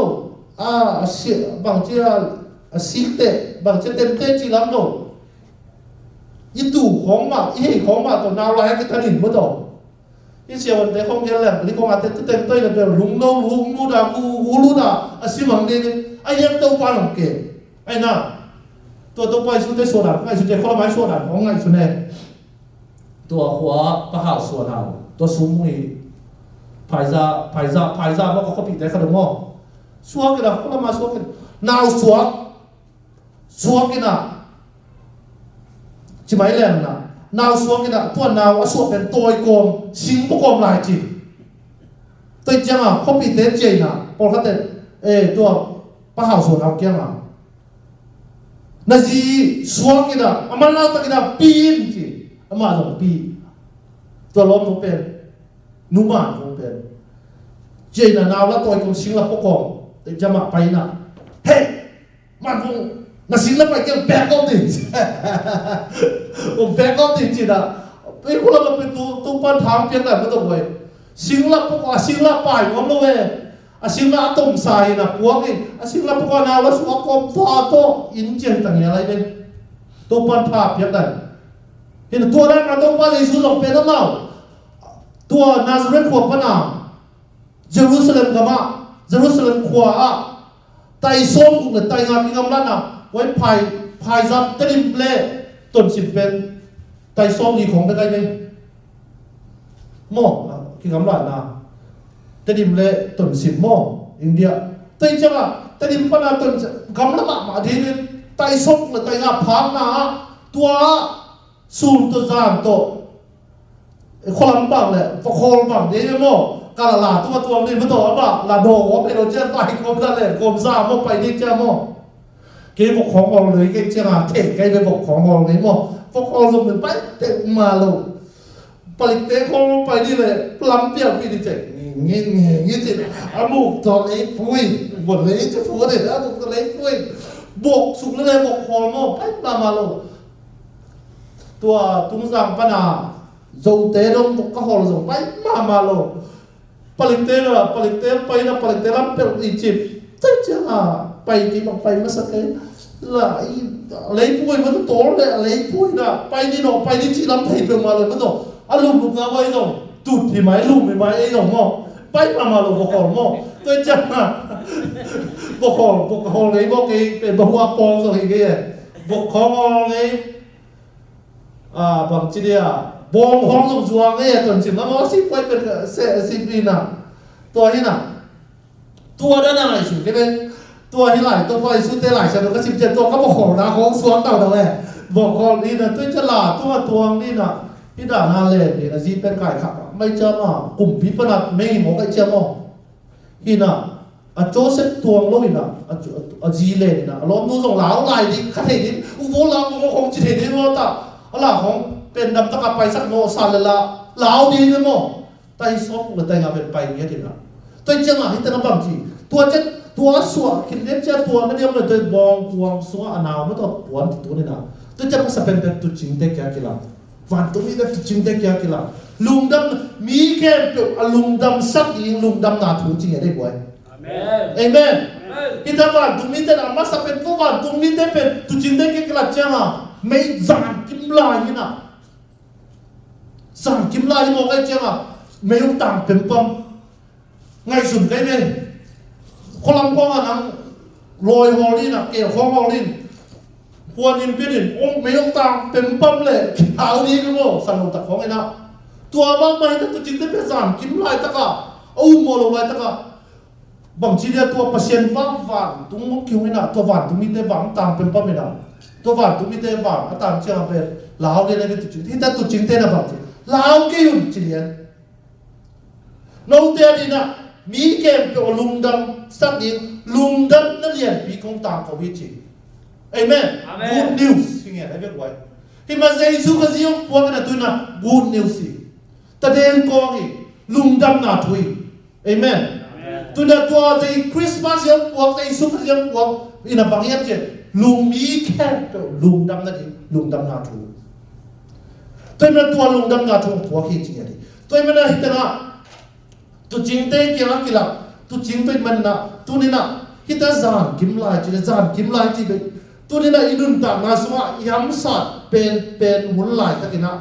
เสียบางทีสิเตบางจะเต็มเตจีลำโนอีตู่ของมาอีของมาตัวนาลายกิตานินมาต่ออีเสียวันเด็กของเยลแลมนี่ของอาเต็มเต็มเตยเลยเป็นลุงนูดากูลูดาสิมังเดนไอ้ยังตัวปานของเกไอ้น่ะตัวไปสุดที่ส่วนนั้นไอ้สุดที่คนละไม้ส่วนนั้นของไอ้สุดเนี่ยตัวหัวปะหาส่วนนั้นตัวสูงมือภายซามันก็เขาปิดได้ขนมหม้อสวกกันนะคนละมาสวกกันนาวสวกกินอ่ะจิไม่แรงนะ นาวสวงกินตัวนาวอสวงเป็นตัวโกมสิงปกมหลายจีตัวจังอ่ะเขาปีเตเจน่ะพอเขาเตตัวป้าหาวสวนเอาเกี่ยงอ่ะนาจีสวงกินตัอามันเล่าตะกินตัปีนจีอามาส่งปีตัวล้มเขาเป็นนุบานเขาเป็นเจน่ะนาวแล้วตัวโกมสิงละปกมแต่จะมาไปน่ะเฮ้มันคงนาสิงละไปเกี่ยงแบกก้อนดิผมแบกก้อนดิจีน่ะไอ้คนเราเป็นตัวปันทางเพียงแต่ไม่ต้องไปสิงละปกสิงละไปงอมละเวสิงละต้มใส่น่ะพวกนี้สิงละปกนาวแล้วสวกกมฟ้าโตอินเจนต่างอย่างไรเนี่ยตัวปันทางเพียงแต่เห็นตัวนั้นนะตัวปันยิสุลงเป็นน้ำเมาตัวนาซาเรตขวบปนาเยรูซาเล็มกับมาเยรูซาเล็มขวาไต่ส้มกุเลยไต่งานกินกำลังน่ะไว้พายซับตริมเล่ต้นสิบเป็นไต่ส้มดีของได้ไงเนี่ยโม่กินกำลังน่ะตริมเล่ต้นสิบโม่อินเดียไต่จังอ่ะตริมปนาต้นกำลังมาทีนี้ไต่ส้มเลยไต่งาพังน่ะตัวสูนตัวจานตัวคนลำบากเลยพอคนลำบากเดี๋ยวโม่กาลาตัวนี่มันตัวว่าลาโดว่าเป็นเราเจ้าไปกรมทะเลกรมซาโม่ไปนี่เจ้าโม่เกี่ยวกับของเราเลยเกี่ยวกับเทคเกี่ยวกับของเราเลยโม่พวกเราสมมติไปเต็มมาลูกผลิตเตะของไปนี่เลยลำเปียกพี่ดิเจงี้จิอาบุกตัวเล็กฟุ้ยบทเลยจะฟุ้ยเลยอาบุกตัวเล็กฟุ้ยบกสุกเลยบกคอโม่ไปมาลูกตัวตุ้งสังปนาโจเตะลงก็หอลงไปมาลูกผลิตเตะไปนะผลิตเตะลำเปียกอียิปต์จะไปที่มันไปมาสักละอะไรพูดมันตัวเลยอะไรพูดนะไปนี่หนอไปนี่ที่ลำไทยเป็นมาเลยมันตัวอารมณ์ลุกนะไว้ตรงจุดที่ไหมลุกไม่ไหมไอ้ตรงมอไปมาเลยบอกขอมอตัวจะบอกขอเลยบอกกี่เป็นบอกว่าปองอะไรกี่บอกขอเลยบางทีเดียบองห้องสมจวงเนี่ยตอนสิมันว่าสิไปเป็นสิปีน่ะตัวนี้น่ะตัวด้านไหนสุดกันเลยตัวที่ไหลตัวไปสุดแต่ไหลฉันก็17ตัวก็บอกของนะของสวงเต่าตัวแรกบอกของนี่นะตัวฉลาดตัวนี่นะที่ด่านาเลนนี่นะจีเป็นไก่ขับไม่เจอมากลุ่มพิพนัทไม่หมอกไอเจ้ามั้งที่น่ะโจเซฟตัวงเลยนะจีเลนนะล้อมดูส่งหลาวไหลดิขัดดิอุโบราณของจีเดนว่าตาอะไรของเป็นดำตะกับไปสักโนซาเลละหลาวดีเลยมั้งไต่ซอกหรือไต่งาเป็นไปอย่างนี้ทีน่ะตัวเจ้าอ่ะที่แต่ละบางทีตัวสวคิดเล็กเจ้าตัวนั่นเดียวเลยตัวบองพวงสวอานาวไม่ต้องปวนตัวนี่นะตัวจะภาษาเป็นตัวจริงเด็กแก่กิลาวันตัวนี้ตัวจริงเด็กแก่กิลาลุงดำมีแค่เป็นลุงดำสักยิงลุงดำนาถูจริงอย่างได้บ่อยอาเมนอาเมนที่แต่วันตัวนี้แต่ละภาษาเป็นตัววันตัวนี้แต่เป็นตัวจริงเด็กแก่กิลาเจ้าไม่จานกิมลายนี่นะจานกิมลายมองไอ้เจ้าไม่ต้องต่างเป็นปั๊มไงสุดได้ไหมคนลำพองนั่งลอยฮอลลินเกี่ยวของฮอลลินควรยินเป็นอินองไม่ต้องต่างเป็นปั๊มเลยเอาดีก็รู้สั่งตะของไอ้นะตัวบางไม่แต่ตัวจริงได้เป็นสารกินลายตะกะเอาโมลงลายตะกะบางทีเดียตัวเปอร์เซ็นต์ว่างตุ้งมุกคิวไอ้นะตัวว่างตุ้งมีแต่ว่างต่างเป็นปั๊มไอ้นะตัวว่างตุ้งมีแต่ว่างต่างเชื่อเป็นลาวเนี่ยเป็นตัวจริงที่แต่ตัวจริงแต่ละบางทีลาวเกี่ยวจริงเนี่ยน้องเดียดีนะมีเกมตัวลุงดำสักยิงลุงดำนั่นเรียนปีกงตามเขาวิจิเอเมน good news สิ่งเงี้ยให้เป็นไว้ที่มาเจสุก็จะยกพวกนั้นตัวน่ะ good news สิแต่เดินกองอีลุงดำน่าถุยเอเมนตัวน่ะตัวเจคริสต์มาสยกพวกเจสุก็จะยกพวกอีน่ะบางอย่างเช่นลุงมีแค่ตัวลุงดำนั่นเองลุงดำน่าถุยตัวมันตัวลุงดำน่าถุยพวกที่จริงอย่างนี้ตัวมันน่ะฮิตนะตัวจริงเตะเกี่ยวกับละตัวจริงเป็นมันนะตัวนี้นะฮิตาจานกิมลายจีจานกิมลายจีเป็นตัวนี้นะอินุนตานาสวะยามสัตเป็นหุ่นลายตะกินะ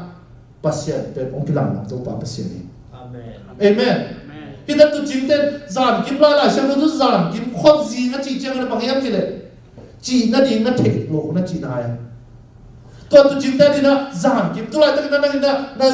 ปัสเซียนเป็นองค์กิลังนะตัวปัสเซียนนี่อาเมนอาเมนฮิตาตัวจริงเตะจานกิมลายละเชื่อมตัวจานกิมข้อจีนะจีเจ้ากันบางอย่างจีเลยจีนั่นเองนั่นเทโลกนั่นจีนายตัวจริงเตะนี่นะจานกิมตัวลายตะกินะนั่น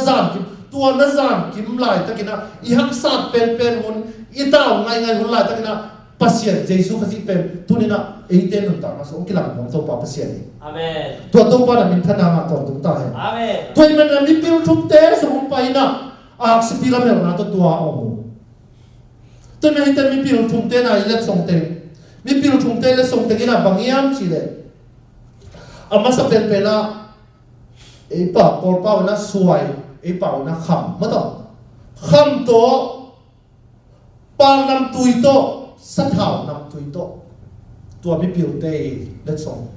จานกิมตัวนั่นจานกิมลายตะกินะอีหักสัตว์เป็นหุ่นอีเต่าไงหุ่นลายตะกินะ pasien Jesu kasi pen tunina eiten unta mas ong kilang mong to pa pasien ni Amen. to pa na min thana nga to tung ta he Amen. to man na mi pil thum te so ong pa ina si pila mel na to tua o to na hita mi pil thum te na ile song te mi pil thum te le song te gina bangiam chi le ama sa pen pena e pa kol pa na suai e pa na kham ma to kham to pang nam tui to sát thảo nằm tùy to tua mi biểu tê lên sông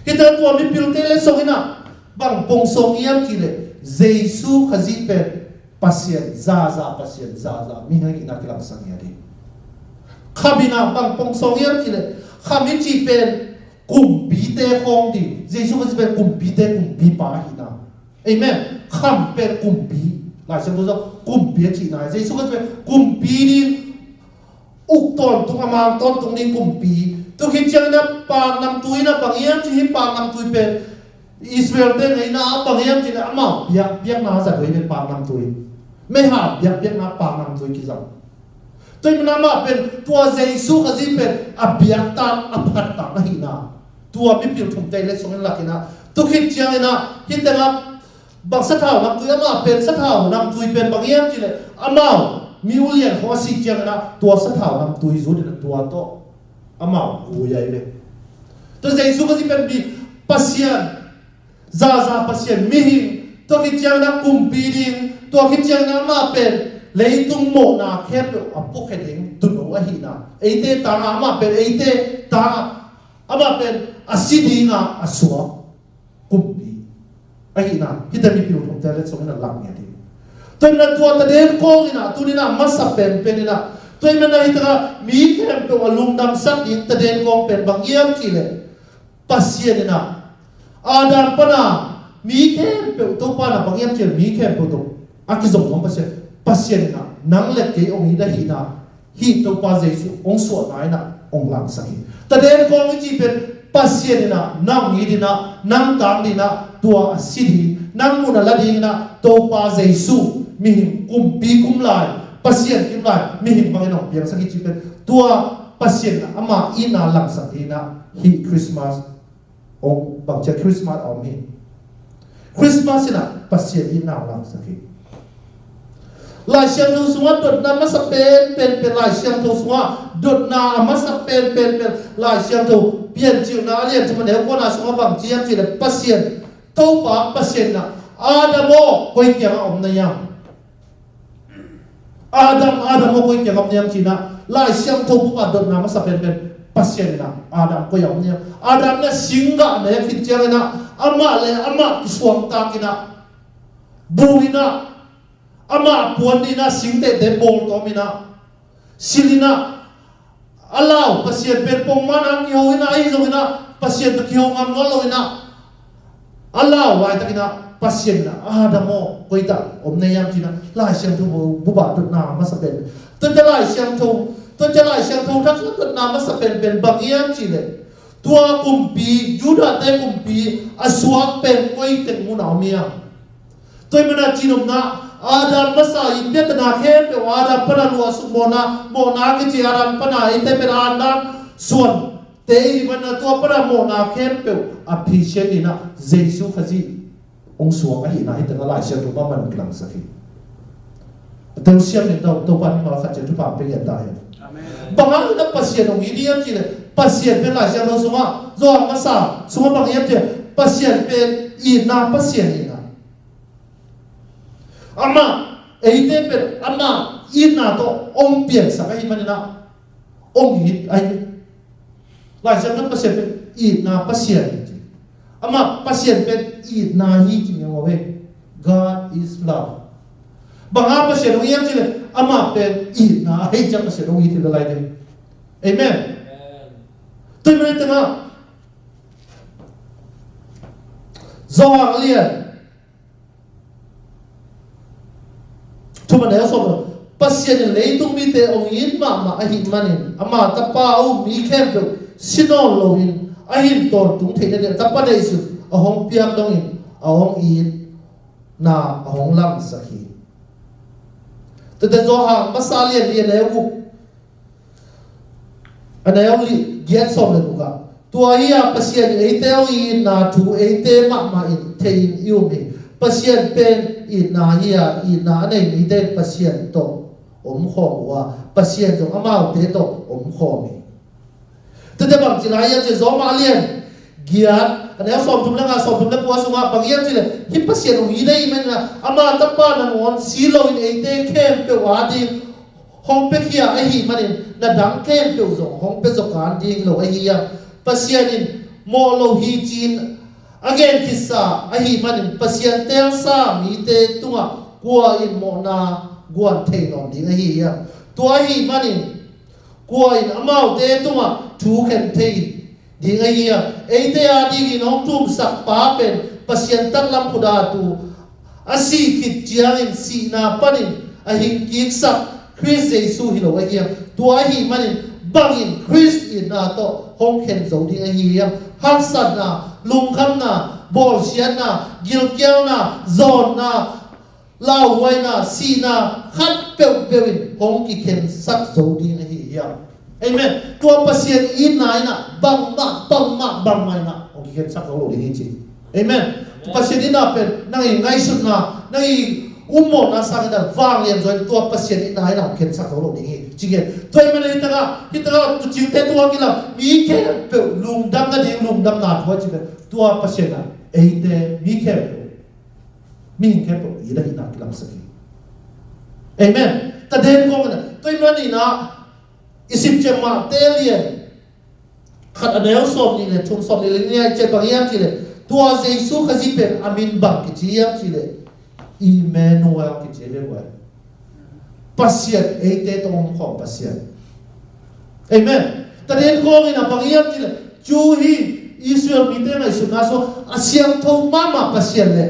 hiện tại tua mi biểu tê lên sông ina bằng bông sông yếm kì lệ Giêsu khazit pe pasien za mi ngay ina kilang sang yadi khabina bằng bông sông yếm kì lệ khami chi pen kum bi te khong di Giêsu khazit pe kum bi te kum bi pa hina amen kham pe kum bi lại xem tôi kum bi chi na Giêsu khazit pe kum bi đi uk ton tung amang ton tung ning kumpi tu khi chang na pa nam tui na bangiam chi pa nam tui pen Israel te ngai na bangiam chi na ama biak na za doi pen pa nam tui me ha biak na pa nam tui ki zam toi na ma pen tua Jesu khazi pen abiak ta aphat ta na hi na tua mi pil thum te le song la kina tu khi chang na hi te na bang sa thau nam tui ama pen sa thau nam tui pen bangiam chi le ama mi ulian ho si chiang na tua sa thau nam tui zu de tua to amao u yai le to Jesu ko si pen bi pasien za pasien mi hi to ki chiang na kum pi ding to ki chiang na ma pen leitung mo na khep lo apo khe ding tu no a hi na eite ta na ma pen eite ta ama pen asidi na aswa kum pi a hi na hita mi pi lo ta le so na lang ya tôi là tua ta đến con ina tôi na masa pen ina tôi na hita mi kem to alum dam sat in ta đến con pen bang yam chi le pasien ina adam pana mi kem pe to pa na bang yam chi mi kem to akizom ngom pasien ina nang le ke ong ida hi na hi to pa Jesu ong so na ina ong lang sa hi ta đến con chi pen pasien ina nang ni dina nang tang dina tua asidi nang muna lading na to pa Jesu mi him kum pi kum lai pasien kim lai mi him bang ina piang sa ki chi pen tua pasien na ama ina lang sa ina hi Christmas ong bang cha Christmas om hi Christmas ina pasien ina lang sa ki lai siang tu sunga dot na masa pen lai siang tu sunga dot na masa pen lai siang tu pian chiu na lian chuma ne ko na sunga bang chiam chi le pasien to pa pasien na adamo koi kyang om na yang Adam ko kyang om nyam china lai siang to pa dot na masa pen pasien na Adam ko yam nyam Adam na singa na yak chiang na ama suam ta kina buina ama puanina singte de bol to mina silina allow pasien pen pong mana ki hoina ai zongina pasien to ki hongam no loina allow wai ta kina pasien na adamo koita omne yam china lai siang thu bu ba dut na ma sa pen to ja lai siang thu thak dut na ma sa pen bang yam chile tua kumpi juda te kumpi aswak pen koi ten mu na mia toy mana chinom na Adam masa ite na khe pe Adam pana lu mona ke chi Adam pana ite pe Adam suan te mana to pana mona khe pe appreciate ina Jesu khazi ong suang hi na ite na lai sia tu ba man klang sa hi tel siam ni to pan ma kha che tu pa pe ya da he amen bangang na pasien ong idiam chi le pasien pe lai sia lo sunga zo masa sunga bang yam che pasien pe I na pasien ina ama eite per ama ina to ong pian sa kai manina ong hit ai lai sa na pasien pe ina pasien ama pasien pe ina hi chi me we God is love banga pasien ong yam chi le ama pe ina ai cha pasien ong hit la lai de amen tôi mới từng do liền thu mà nếu xong pasien lấy tung mi te ông in mà ahin manin ama tapa au mi kem do sinon loin ahin ton tung thei ne tapa dei su ahong piam dong in ahong in na ahong lam sahi te zo ha pasalian li ne ku อันนี้เอาเกียรติสมเลยกูกะตัวเฮียปัสเซียนเอเตออินนาทูเอเตมาอินเทอินยูมีปัสเซียนเป็นอินนาเฮียอินนาเนี่ยมีได้ปัสเซียนโตอมขอว่าปัสเซียนจงอามาเตโตอมขอมีแต่เดี๋ยวบางทีนายจะซ้อมมาเรียนเกียรติอันนี้สอบทุนแล้วงานสอบทุนแล้วปัวสุงาบางอย่างที่เลยฮิปปัสเซียนของอีได้ไหมนะอามาตับปานังวันซีโลอินเอเตเข้มเปวาดีห้องเป็กเฮียไอฮีมันน่ะดังเข้มเปวส่งห้องเป็กสการดีโลไอฮีปัสเซียนโมโลฮีจีน again คิดซาไอฮีมันปัสเซียนเตลซามีเตตัวกัวอินโมนากวนเทนอนดีไอฮีตัวไอฮีมันกัวอินอามาเตตัวทูเข็นเทดีไอฮีเอเตอาดีกินห้องทุ่มสักป้าเป็นปัสเซียนตั้งลำพุดาตูอาศัยคิดเจียงสีนาปันินไอฮีกิกสักคริสเยซูฮิโลไอฮีตัวไอฮีมันบางอินคริสอินนาโตห้องเข็นโซดีไอฮีฮักสันนาลุงคำนาบอลเชียนนากิลเกียวนาโซนนาลาวไวนาซีนาขัดเปลวเปลวินห้องกิเข็นสักโซดีไอฮีเอเมนตัวปัสเซียนอินนายนะบังมาบังไม่นะห้องกิเข็นสักโซดีจริงเอเมนปัสเซียนอินนาเป็นนั่งอีไงสุดนะนั่งอีอุโมงค์น่าสังเกตวางเรียนจนตัวปัสเซียนอินนายนะเข็นสักโซดีจริงๆตัวมันเลยตั้งตัวจริงแต่ตัวกินละมีแค่เปลวลุมดำนั่นเองลุมดำนาทัวจริงๆตัวปัสเซียนนะเอเดมีแค่เปลวมีแค่เปลวอีได้นักกินสักทีเอเมนแต่เดินกงนะตัวมันนี่นะอิสิบเจมาเตเลียนขัดอันเดียวสอบนี่เลยทุ่มสอบนี่เลยเนี่ยเจ็บบางอย่างจีเลยตัวเจสุขจิเป็นอามินบังกิจีอย่างจีเลยอิมเมนูเอลกิจีเลยว่าปัสเซียนเอเตตรงของปัสเซียนเอเมนแต่เดินกงนี่นะบางอย่างจีเลยจูฮีอิสราเอลมีเตนะอิสุนัสโซอาเซียนทงมาปัสเซียนเลย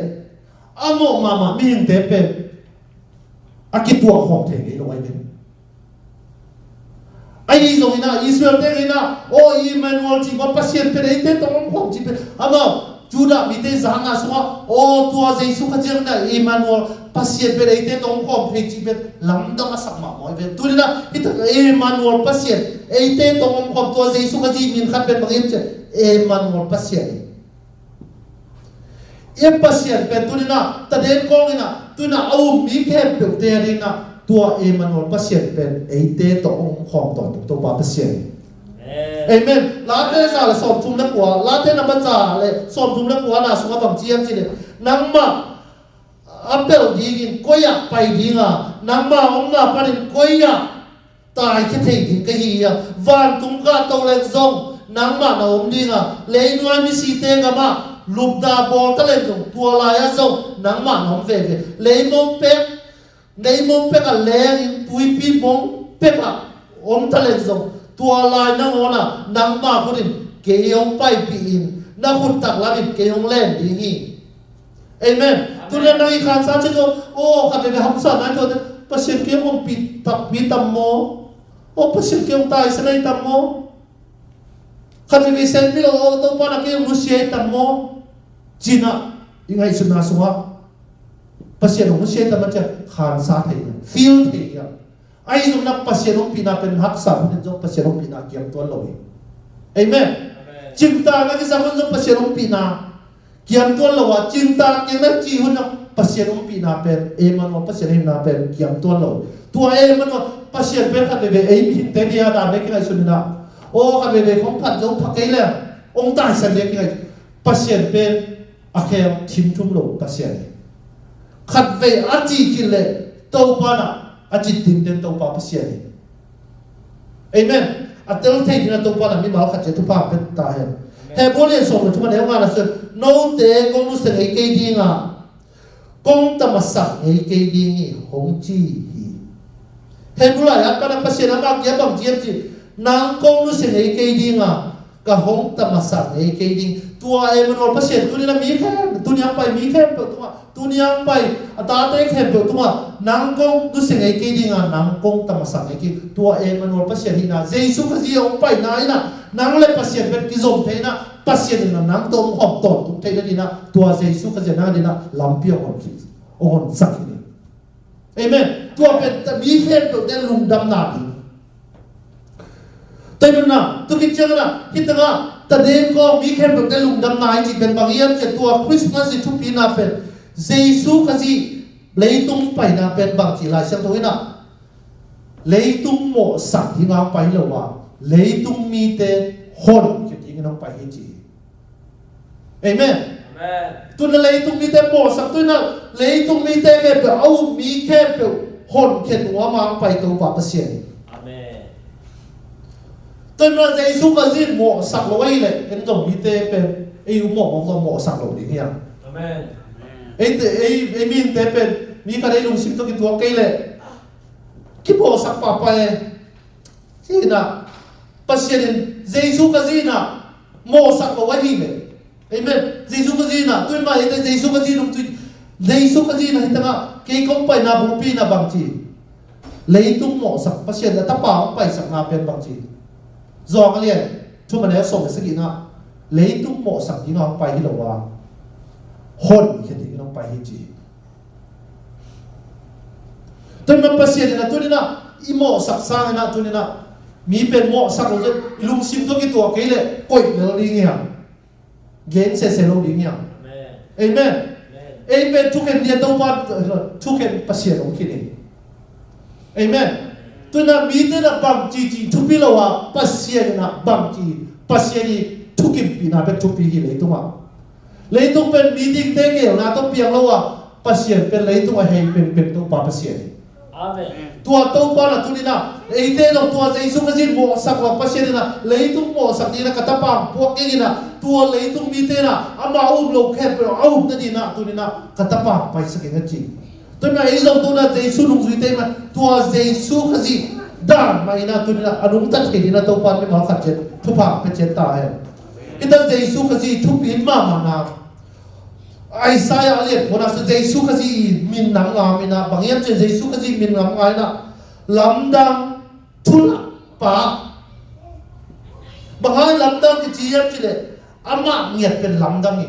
อาโมมามีหิงเตเป็นอากิตัวของเทนี่ลงไปเป็นไอ้ตรงนี้นะอิสราเอลเองนะโอ้อิมมานูเอลจีว่าปัสเซียนเป็นไอ้เต้ตรงของจีเป็นอามาจูดามีเต้จางอาสวะโอ้ตัวเจสุขเจ้าเนี่ยอิมมานูเอลปัสเซียนเป็นไอ้เต้ตรงของเพจีเป็นลำดับมาสักมาหมอยเป็นตัวนี้นะที่ตัวอิมมานูเอลปัสเซียนไอ้เต้ตรงของตัวเจสุขจีมินขัดเป็นบางอย่างเจ้าอิมมานูเอลปัสเซียนอิมปัสเซียนเป็นตัวนี้นะแต่เดินกองนี่นะตัวน่ะเอามีแค่เปลือกเตียนี่นะตัวเอมันวลปัสเซียนเป็นไอเตตองของตัวปัสเซียนเอเมนลาเตจ่าเลยสอบทุ่มนักกว่าลาเตนับจ่าเลยสอบทุ่มนักกว่าน่ะสมบัติเจียมจีเลยนังมาอัปเปิลดีกินก็อยากไปดีงะนังมาองค์น่ะปนินก็อยากตายแค่เทกินก็ฮีอ่ะวันตุงกาโตเล็กซงนังมาน่ะอมดีงะเลยนวลมีสีเตงกันมาลูกดาบอลตะเล็กซงตัวลายซงนังมาน่ะอมเฟ่เลยมงเป็กในมุมเป็กแรงปุยปีมงเป็กอมทะเลจงตัวลายนังonaนังมาคนนี้เกี่ยวไปปีนนักขุดตักลาบิเกี่ยวแรงดีงี้เอเมนตัวนั้นนักอีกครั้งสามชั่วโมงโอ้ขัดไปหับสันนั่นตัวปัสเซียนเกี่ยวมงปีตักปีตัมโมโอ้ปัสเซียนเกี่ยวตายสลายตัมโมขัดไปเซนติโอตัวปานักเกี่ยวมุสเยตัมโมจีน่ายังไงสุดน่าสวะปัสเซียนของมุสเยตัมมันจะขานซาเทียฟิลเทียไอ้ตรงนั้นปัสเซียนของปีนาเป็นหักษาเป็นจงปัสเซียนของปีนาเกี่ยวตัวลอยเอเมนจิมตางั้นที่สามจงปัสเซียนของปีนาเกี่ยวตัวลอยจิมตาเกี่ยวนั้นจีหุ่นนะปัสเซียนของปีนาเป็นเอมันว่าปัสเซียนของปีนาเป็นเกี่ยวตัวลอยตัวเอมันว่าปัสเซียนเป็นขัดเวเอมิเตเดียดาเล็กไงสุดนะโอ้ขัดเวของพันจงพักไงเลยองค์ตายเสด็จไงปัสเซียนเป็นอาเคลทิมทุ่มลงปัสเซียนขัดเวอาจีกินเลยตัวปานะอาจิตติมเดินตัวปาปัสเซียนเอเมนอัตเตอร์เทกินะตัวปานะมีมาขัดเจตุภาพเป็นตาเห็นเฮบุเรียนส่งเลยทุกวันเดียวงานนะสิโน้ตเด็กกงรู้สึกไอ้เกดีงะกงตมาสักไอ้เกดีงี้หงจีฮีเฮบุไรอัตปานะปัสเซียนมากเยอะบางเจียมจีนางกงรู้สึกไอ้เกดีงะก็หงตมาสักไอ้เกดีตัวเอมันว่าปัสเซียนตัวนี้นะมีแค่ตัวนี้ไปมีแค่ตัวนี้ไปตาเต้แค่ตัวนางกงรู้สึกไอ้เกดีงะนางกงตมาสักไอ้เกตัวเอมันว่าปัสเซียนที่น่ะเจสุขจีองไปไหนน่ะนางเลยปัสเซียนเป็นกิจมเทนะปัสเซียนน่ะนางตรงหอบตอนทุกเทนะนี่นะตัวเจสุขจีน่ะนี่นะลำเปียวของคิดองค์สักนี่เอเมนตัวเป็นมีแค่ตัวเด่นลุงดำนาดีต tay mình na tu kit chang na hit nga ta den ko mi khem bak lung dam nai ji ben bangiam che tua Christmas ji thu pi na pen Jesu ka ji leitung pai na pen bang chi la sang thoi na leitung mo sak hi nga pai lo wa leitung mi te hon ki ti ngam pai hi ji amen amen tu na leitung mi te mo sak tu na leitung mi te ke pe au mi ke pe hon khen wa ma pai to pa pa sian amen tu na Jesu ka ji mo sak lo wai le en dong mi te pe ei u mo sak lo ding ya amen ei min te pe mi ka dei lung sim to ki tu ke le ki mo sak pa pa e si na pasien Jesu ka ji na mo sak lo wai le amen Jesu ka ji na tu ma ite Jesu ka ji lung tu Jesu ka ji na hitanga ke kom pai na bu pi na bang chi leitung mo sak pasien ta pa pai sak na pen bang chi zong lian tu ma ne so ke sagi na leitung mo sak hi ngam pai hi lo wa hon ke ti ngam pai hi chi tu ma pasien na tu ni na i mo sak sang na tu ni na mi pen mo sak lo lung sim to ki to ke le koi lo ri ngia gen se lo ri ngia amen amen tu ken dia to pa tu ken pasien o ki ni amen tu na mi te na bang chi tu pi lo wa pasien na bang chi pasien ni tu kim pi na pe tu pi hi le tu ma le tu pen meeting te ke na to piang lo wa pasien pen le tu wa hei pen to pa pasien amen tua to pa na tu ni na ei te lo tua Jesu ka jin mo sak wa pasien na le tu mo sak ni na ka ta pa po ke ni na tua le tu mi te na ama u lo khe pe au na ni na tu ni na ka ta pa pai sa ke na chi tu na ei zo tu na Jesu lung zui te ma tua Jesu ka ji dan mai na tu ni na anung ta the ni na to pa me ma khat chen thu pa pe chen ta he ita Jesu ka ji thu pin ma ma na Isaiah aliat pona sa Jesu ka ji min nang nga mi na bangiam che Jesu ka ji min ngam ngai na lamdang thula pa bangai lamdang ki ji yam chile ama ngiat pen lamdang ni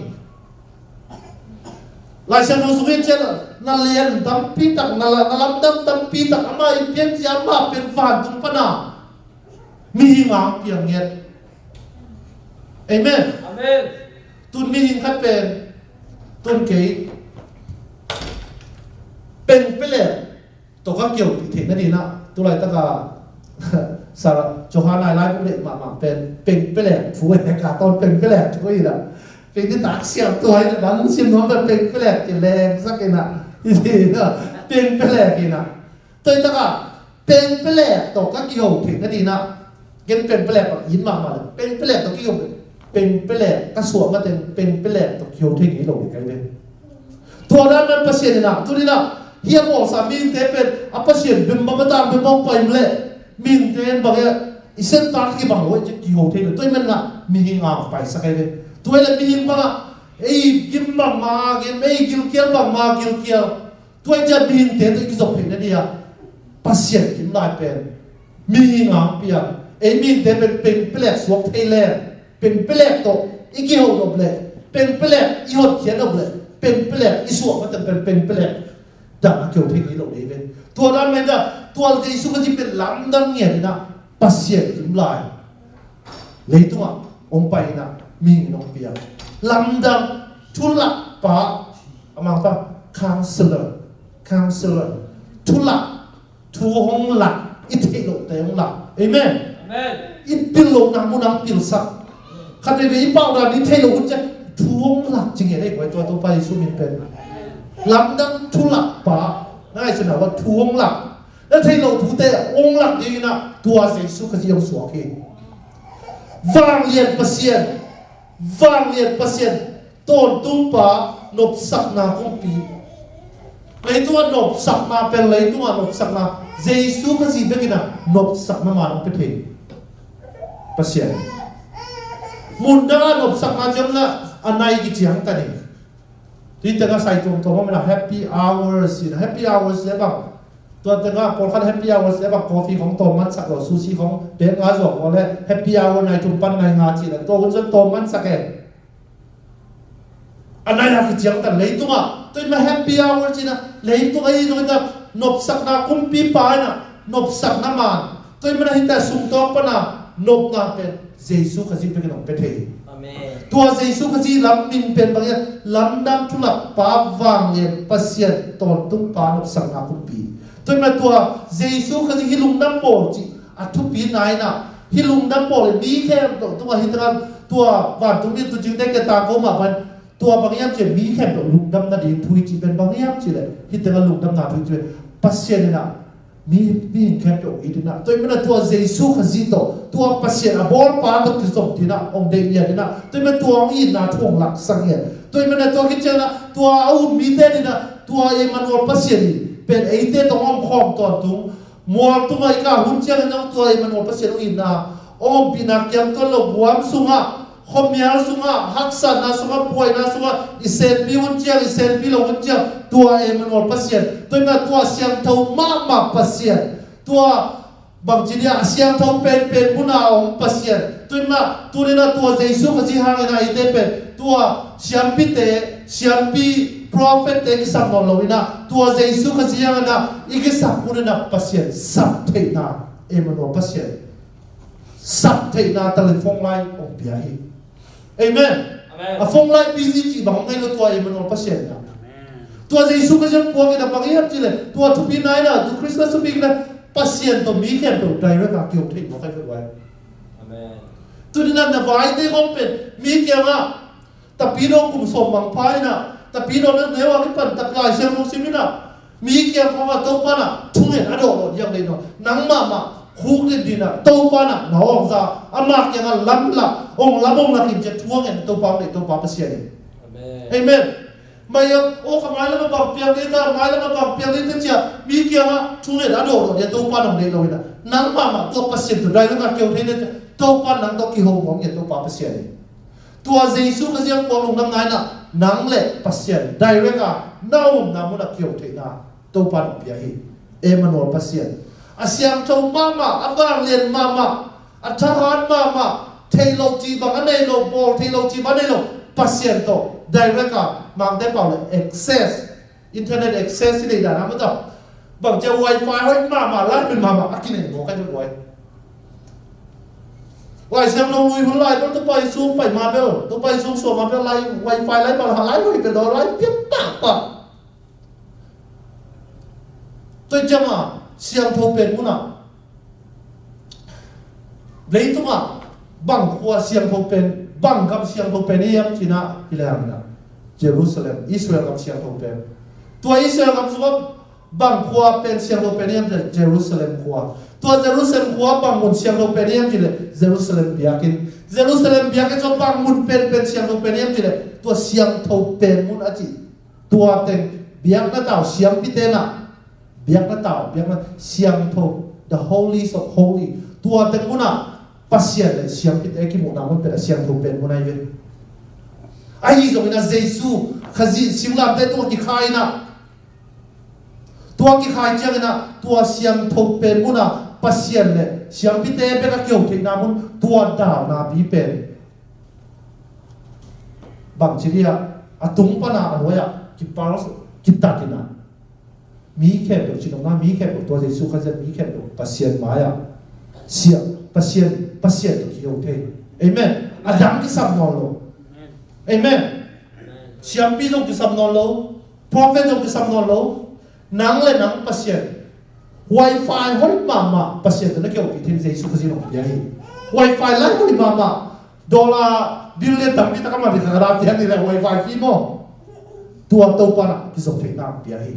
lai sa no suin chen na lian tam pi tak na lamdang tam pi tak ama i pian ji ama pen fan tung pana mi nga piang ngiat amen amen tun mi hin khat pen tôn kế pen pele to ka kiểu bị thế này na tu lại ta cả sa cho hoa lại lại cũng để mà pen pele phù hợp cả tôn pen pele cho cái gì đó pen cái tác xiêm tôi là đang xiêm nó là pen pele thì lên sắc cái nào gì đó pen pele cái nào tôi ta cả pen pele to ka kiểu thế này na cái pen pele mà yến mà pen pele to kiểu pen pele ka suam ma pen pele to kiểu thế cái lo cái này tua dan man pasien na tu ni na hiam mo sa min te pen a pasien bim ba ta bim bong pai le min te ba ge isen ta ki bang lo ki ho the toi man na mi hi nga pai sa kai le tu le mi hi ba ei kim ba ma ge mei gil kial ba ma gil kial tu ja min te to ki zo phen na dia pasien kim lai pen mi hi nga pia ei min te pen pele suak thei le pen pele to i ki ho do ble pen pele i hot khian do ble pen pele isu ma tan pen pele da kyo thei lo le ven tua dan men da tua Jesu ka ji pen lam dang nge ni na pasien kim lai le tu ma om pai na mi no pia lam dang thula pa amang pa counselor thula thu hong la i thei lo te hong la amen amen i pil lo na mu nang pil sa khat ve i pau da ni thei lo un che thuông lạc chính nghĩa đây của tôi bay xuống miền bên lắm đăng thu lạc pa ngay chỗ nào có thuông lạc nó thấy lộ thu tệ ông lạc như nào tua sẽ xuống cái gì ông xuống khi vang liền pasien tôn tung pa nộp sặc na không pi lấy tua nộp sặc na pen lấy tua nộp sặc na Jesu cái gì biết cái nào nộp sặc na mà nó biết thế pasien munda nộp sặc na chấm là anai ki chiang ta ni ti ta ga sai tum ma happy hours le ba to ta ga por khan happy hours le ba coffee khong tom man sak lo sushi khong be nga zo ko le happy hour nai tum pan nai nga chi la to un zon tom man sak e anai ha ki chiang ta le tu ma to ma happy hour chi na le tu ai zo ta nop sak na kum pi pa na nop sak na man to ma hi ta sum to pa na นบนาเป็นเยซูขจิเป็นขนมเป็ดเทตัวเยซูขจิลำมินเป็นบางอย่างลำดำทุลักป้าวางเงินปัสยันตอนตุ้งปานบสังอาคุปีตัวมาตัวเยซูขจิฮิลุงน้ำโบจิอัทุปีนายนะฮิลุงน้ำโบเลยมีแค่ตัวฮิตรันตัววันตรงนี้ตัวจึงได้กระตาโกมาบันตัวบางอย่างจะมีแค่ตัวลุงดำนาดีทุยจีเป็นบางอย่างจีเลยฮิตรันลุงดำนาทุยจีปัสยันนะมีแค่ตัวอีกนะตัวมันตัวเยซูขจิโตตัวปัสยันบอลปานตัวที่ส่งที่นะองเดียนี่นะตัวมันตัวอีน่าทวงหลักสังเกตตัวมันตัวคิดเจนะตัวเอามีเตนี่นะตัวเอมันวอลปัสยันเป็นไอเตตรงอ้อมคอมตอนตุงมัวตัวไอ้ก้าหุ่นเจ้าน้องตัวเอมันวอลปัสยันอีน่าอ้อมปีนักยังตัวลบวามสุงะขมีอาสุงะฮักสันนาสุงะป่วยนาสุงะอิเซนปีหุ่นเจ้าอิเซนปีลงหุ่นเจ้าตัวเอมันวอลปัสยันตัวมันตัวเสียงเท่ามาปัสยันตัวบางทีเนี่ยเสียงทองเป็นมุนาองปัสยันตัวมาตัวนี้นะตัวเยซูขจิหางนะอีเตเป็นตัวเสียงพิเตเสียงพิโปรเฟตเตกิสัมนอลวินะตัวเยซูขจิหางนะอีกสัมคุณนะปัสยันสับเทนะเอมันวปัสยันสับเทนะตะลิฟงไลองเบียฮีเอเมนฟงไลปีจิจีบางไงนะตัวเอมันวปัสยันนะตัวเยซูขจิพวกนี้บางอย่างจีเลยตัวทุกปีไหนนะทุกคริสต์มาสปีกนะปัสยันตัวมีแค่ตัวใดแล้วก็เกี่ยวทิ้งมาใครเป็นไว้ตัวนี้นั่นนะไว้ได้ก็เป็นมีเกี่ยวนะแต่ปีโดกุมสมบังพายนะแต่ปีโดนั้นเนี่ยว่าที่เป็นตัดลายเชียงลงซิมินะมีเกี่ยวกับว่าตัวปานะทุ่งเห็นอโดดยังเลยเนาะนังมาคุกดินดินะตัวปานะหนาวองซาอามาเกี่ยงล้ำละองล้ำองละหินจะทั่วเงินตัวปาเนี่ยตัวปาปัสยันเอเมนไม่ยังโอ้ขมายแล้วมาบอกเปียงนี่ตาหมายแล้วมาบอกเปียงนี่ตั้งเจ้ามีเกี่ยวกับทุ่งเห็นอโดดเนี่ยตัวปาหนังเลยเลยนะนังมาตัวปัสยันตัวใดแล้วก็เกี่ยวที่เนี่ยตัวปานังตัวกี่หงของเนี่ยตัวปาปัสยันตัวเยซูก็ยังปองลงน้ำไงนะนังเล็ปัสยันได้เรื่องอ่ะน้านามุนักเกี่ยวที่นะตัวปาหนังเปียฮีเอมันวอปัสยันอาเซียนตัวมาอับางเรียนมาอัฐานมาเทโลจีบางอันเนโลบอลเทโลจีบางอันเนโลปัสยันตัวได้เรื่องอ่ะมังได้เปล่าเลย access internet access ที่ได้นะมันต้องบางจะ Wi-Fi ให้มาล้านเป็นมาอักกินเองบอกให้ด้วยไล่เสียงลงลุยคนไล่ต้องไปซูมไปมาเบลต้องไปซูมส่วนมาเบลไล่ Wi-Fi ไล่บางหาไล่ลุยเป็นดอไล่เปียกปากปะตัวจะมาเสียงโทรเป็นมุนะเลยตัวมาบังคัวเสียงโทรเป็นบังกับเสียงโทรเป็นนี่ยังที่น่ะที่แรกนะเยรูซาเล็มอิสราเอลกับเสียงโทรเป็นตัวอิสราเอลกับส่วนบังคัวเป็นเสียงโทรเป็นนี่ยังเยรูซาเล็มคัวตัวเยรูซาเล็มคัวบังมุนเสียงโทรเป็นนี่ยังที่เลยเยรูซาเล็มเบียกินเยรูซาเล็มเบียกินจนบังมุนเป็นเสียงโทรเป็นนี่ยังที่เลยตัวเสียงโทรเป็นมุนอจิตัวเต็งเบียกนั่นเต่าเสียงพิเตนะเบียกนั่นเต่าเบียกนั่นเสียงโทร the holies of holy ตัวเต็งมุนะปัสยันเลยเสียงพิเตกิมุนามุนเป็นเสียงโทรเป็นมุนไอเวไอ้ยี่ตรงนี้นะเยซูขจิสิงลาเตตัวกิขายนะตัวกิขายเจ้านะตัวเสียงโทรเป็นมุนะปัสยันเลยเสียงพิเตเป็นเกี่ยวกับนามุนตัวดาวนาบีเป็นบางทีเนี่ยอะตุงปนาอันว่ากิปาร์สกิตัดนะมีแค่ตัวชิโนมามีแค่ตัวเยซูขจิมีแค่ตัวปัสยันมาอ่ะเสียปัสยันตัวเกี่ยวกับเอเมนอาดัมที่สับนอโลเอเมนเสียงปีจงที่สับนอโลพรอเฟตจงที่สับนอโลนังเลยนังปัสยันWi-Fi หอยมาปัสยันตัวนั้นเกี่ยวกับที่เยซูขจิโนยัย Wi-Fi ไล่หอยมาดอลลาร์บิลเลนตั้งที่ตะกันมาที่กระดาษที่นี่แหละ Wi-Fi ฟรีมั้งตัวปานะที่ส่งถึงน้ำเปียฮี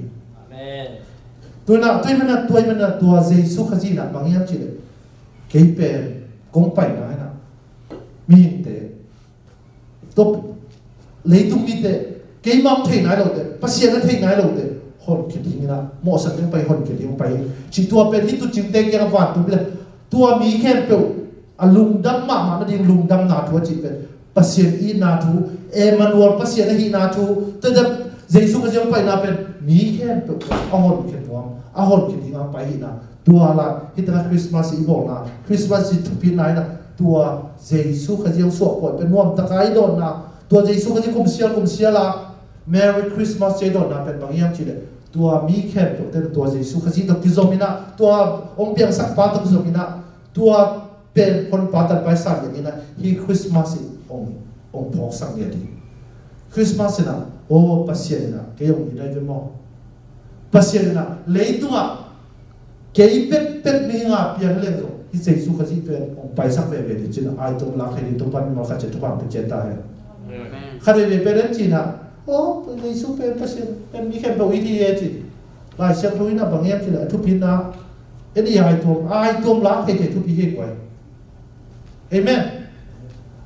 ตัวมันตัวเยซูขจินะบางอย่างจีเลยเกี่ยเป็นกงไปนะมีเตะตัวเลยตุ้มมีเตะเกี่ยมั่งที่ไหนเราเตะปัสยันที่ไหนเราเตะคนคิดอย่างนี้นะหมอสังเกตไปคนคิดอย่างไปจีตัวเป็นที่ตัวจริงเต็งยังหวานตัวเป็นตัวมีแค่เปล่าอลุงดำมานั่นเองลุงดำนาทัวจีเป็นปัสยันอีนาทูเอมันวอลปัสยันอีนาทูแต่จะเยซูก็ยังไปนาเป็นมีแค่เปล่าอาหอนคิดว่าอาหอนคิดยังไปนะตัวละที่ตอนคริสต์มาสอีบอกนะคริสต์มาสทุกปีไหนนะตัวเยซูก็ยังสวดบทเป็นว่ามตะไคร้โดนนะตัวเยซูก็ยังกุมเสียละ Merry Christmas เจโดนนะเป็นบางอย่างจีเลยตัวมีแค่ตัวเยซูก็ยังต้องกิจมินะตัวองค์เปียงสักปาต้องกิจมินะตัวเป เป็นคนปาตันไปสั่งอย่างนี้นะฮีคริสต์มาสองพอกสั่งอย่างนี้คริสต์มาสนะโอ้ปัสเซียนะเกี่ยวกับอะไรกันมั้งปัสเซียนะเลยตัวเกี่ยวเป็นมีงาเปียเรื่องของที่เจสุขจิเป็นองไปสักเวทีจีน่าไอตัวลักให้ตัวปันมาขัดตัวปันเป็นเจตาเหรอขัดเวทีเป็นจีน่าโอ้เจสุเป็นปัสเซียเป็นมีแค่ตัววิธีเอจิหลายเรื่องทุกอย่างบางอย่างจีน่าทุกพินาเอ็นยังไอตัวลักให้ทุกพิธีไว้เอเมน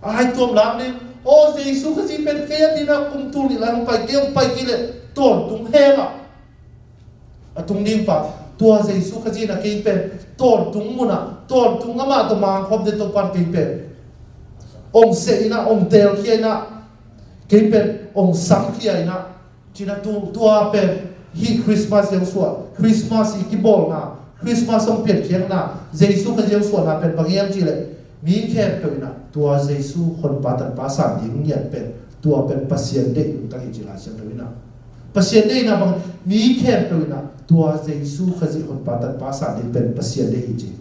ไอตัวลักนี่โอ้เจสุขจิเป็นแค่ที่น่าคุมตัวนี่แหละไปเกี่ยวไปกี่เลยตัวตุงเฮล่ะตุงนิ่งปะตัวเจสุขจิน่ะกี่เป็นตัวตุงมุนะตัวตุงอามาตัวมังคบเดตัวปันกี่เป็นองเสนะองเดลขี้นะกี่เป็นองสังขี้นะจีน่ะตัวเป็นฮีคริสต์มาสยังสวดคริสต์มาสอีกบอลนะคริสต์มาสต้องเปลี่ยนเคียงนะเจสุขจิยังสวดนะเป็นบางอย่างจีเลยมีแค่เป็นนะตัวเจสุคนปาตันปาสันยิ่งใหญ่เป็นตัวเป็นปัสเซียนเด็กตั้งอิจฉาเสียงเลยนะปัสเซียนเด็กนะบางมีแค่เป็นนะตัวเจสุขจิคนปาตันปาสันยิ่งเป็นปัสเซียนเด็กจริง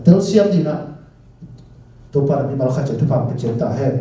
แต่เราเสียงดีนะตัวปารามีมาลขัดจะทุบปากเป็นเจตาเห็น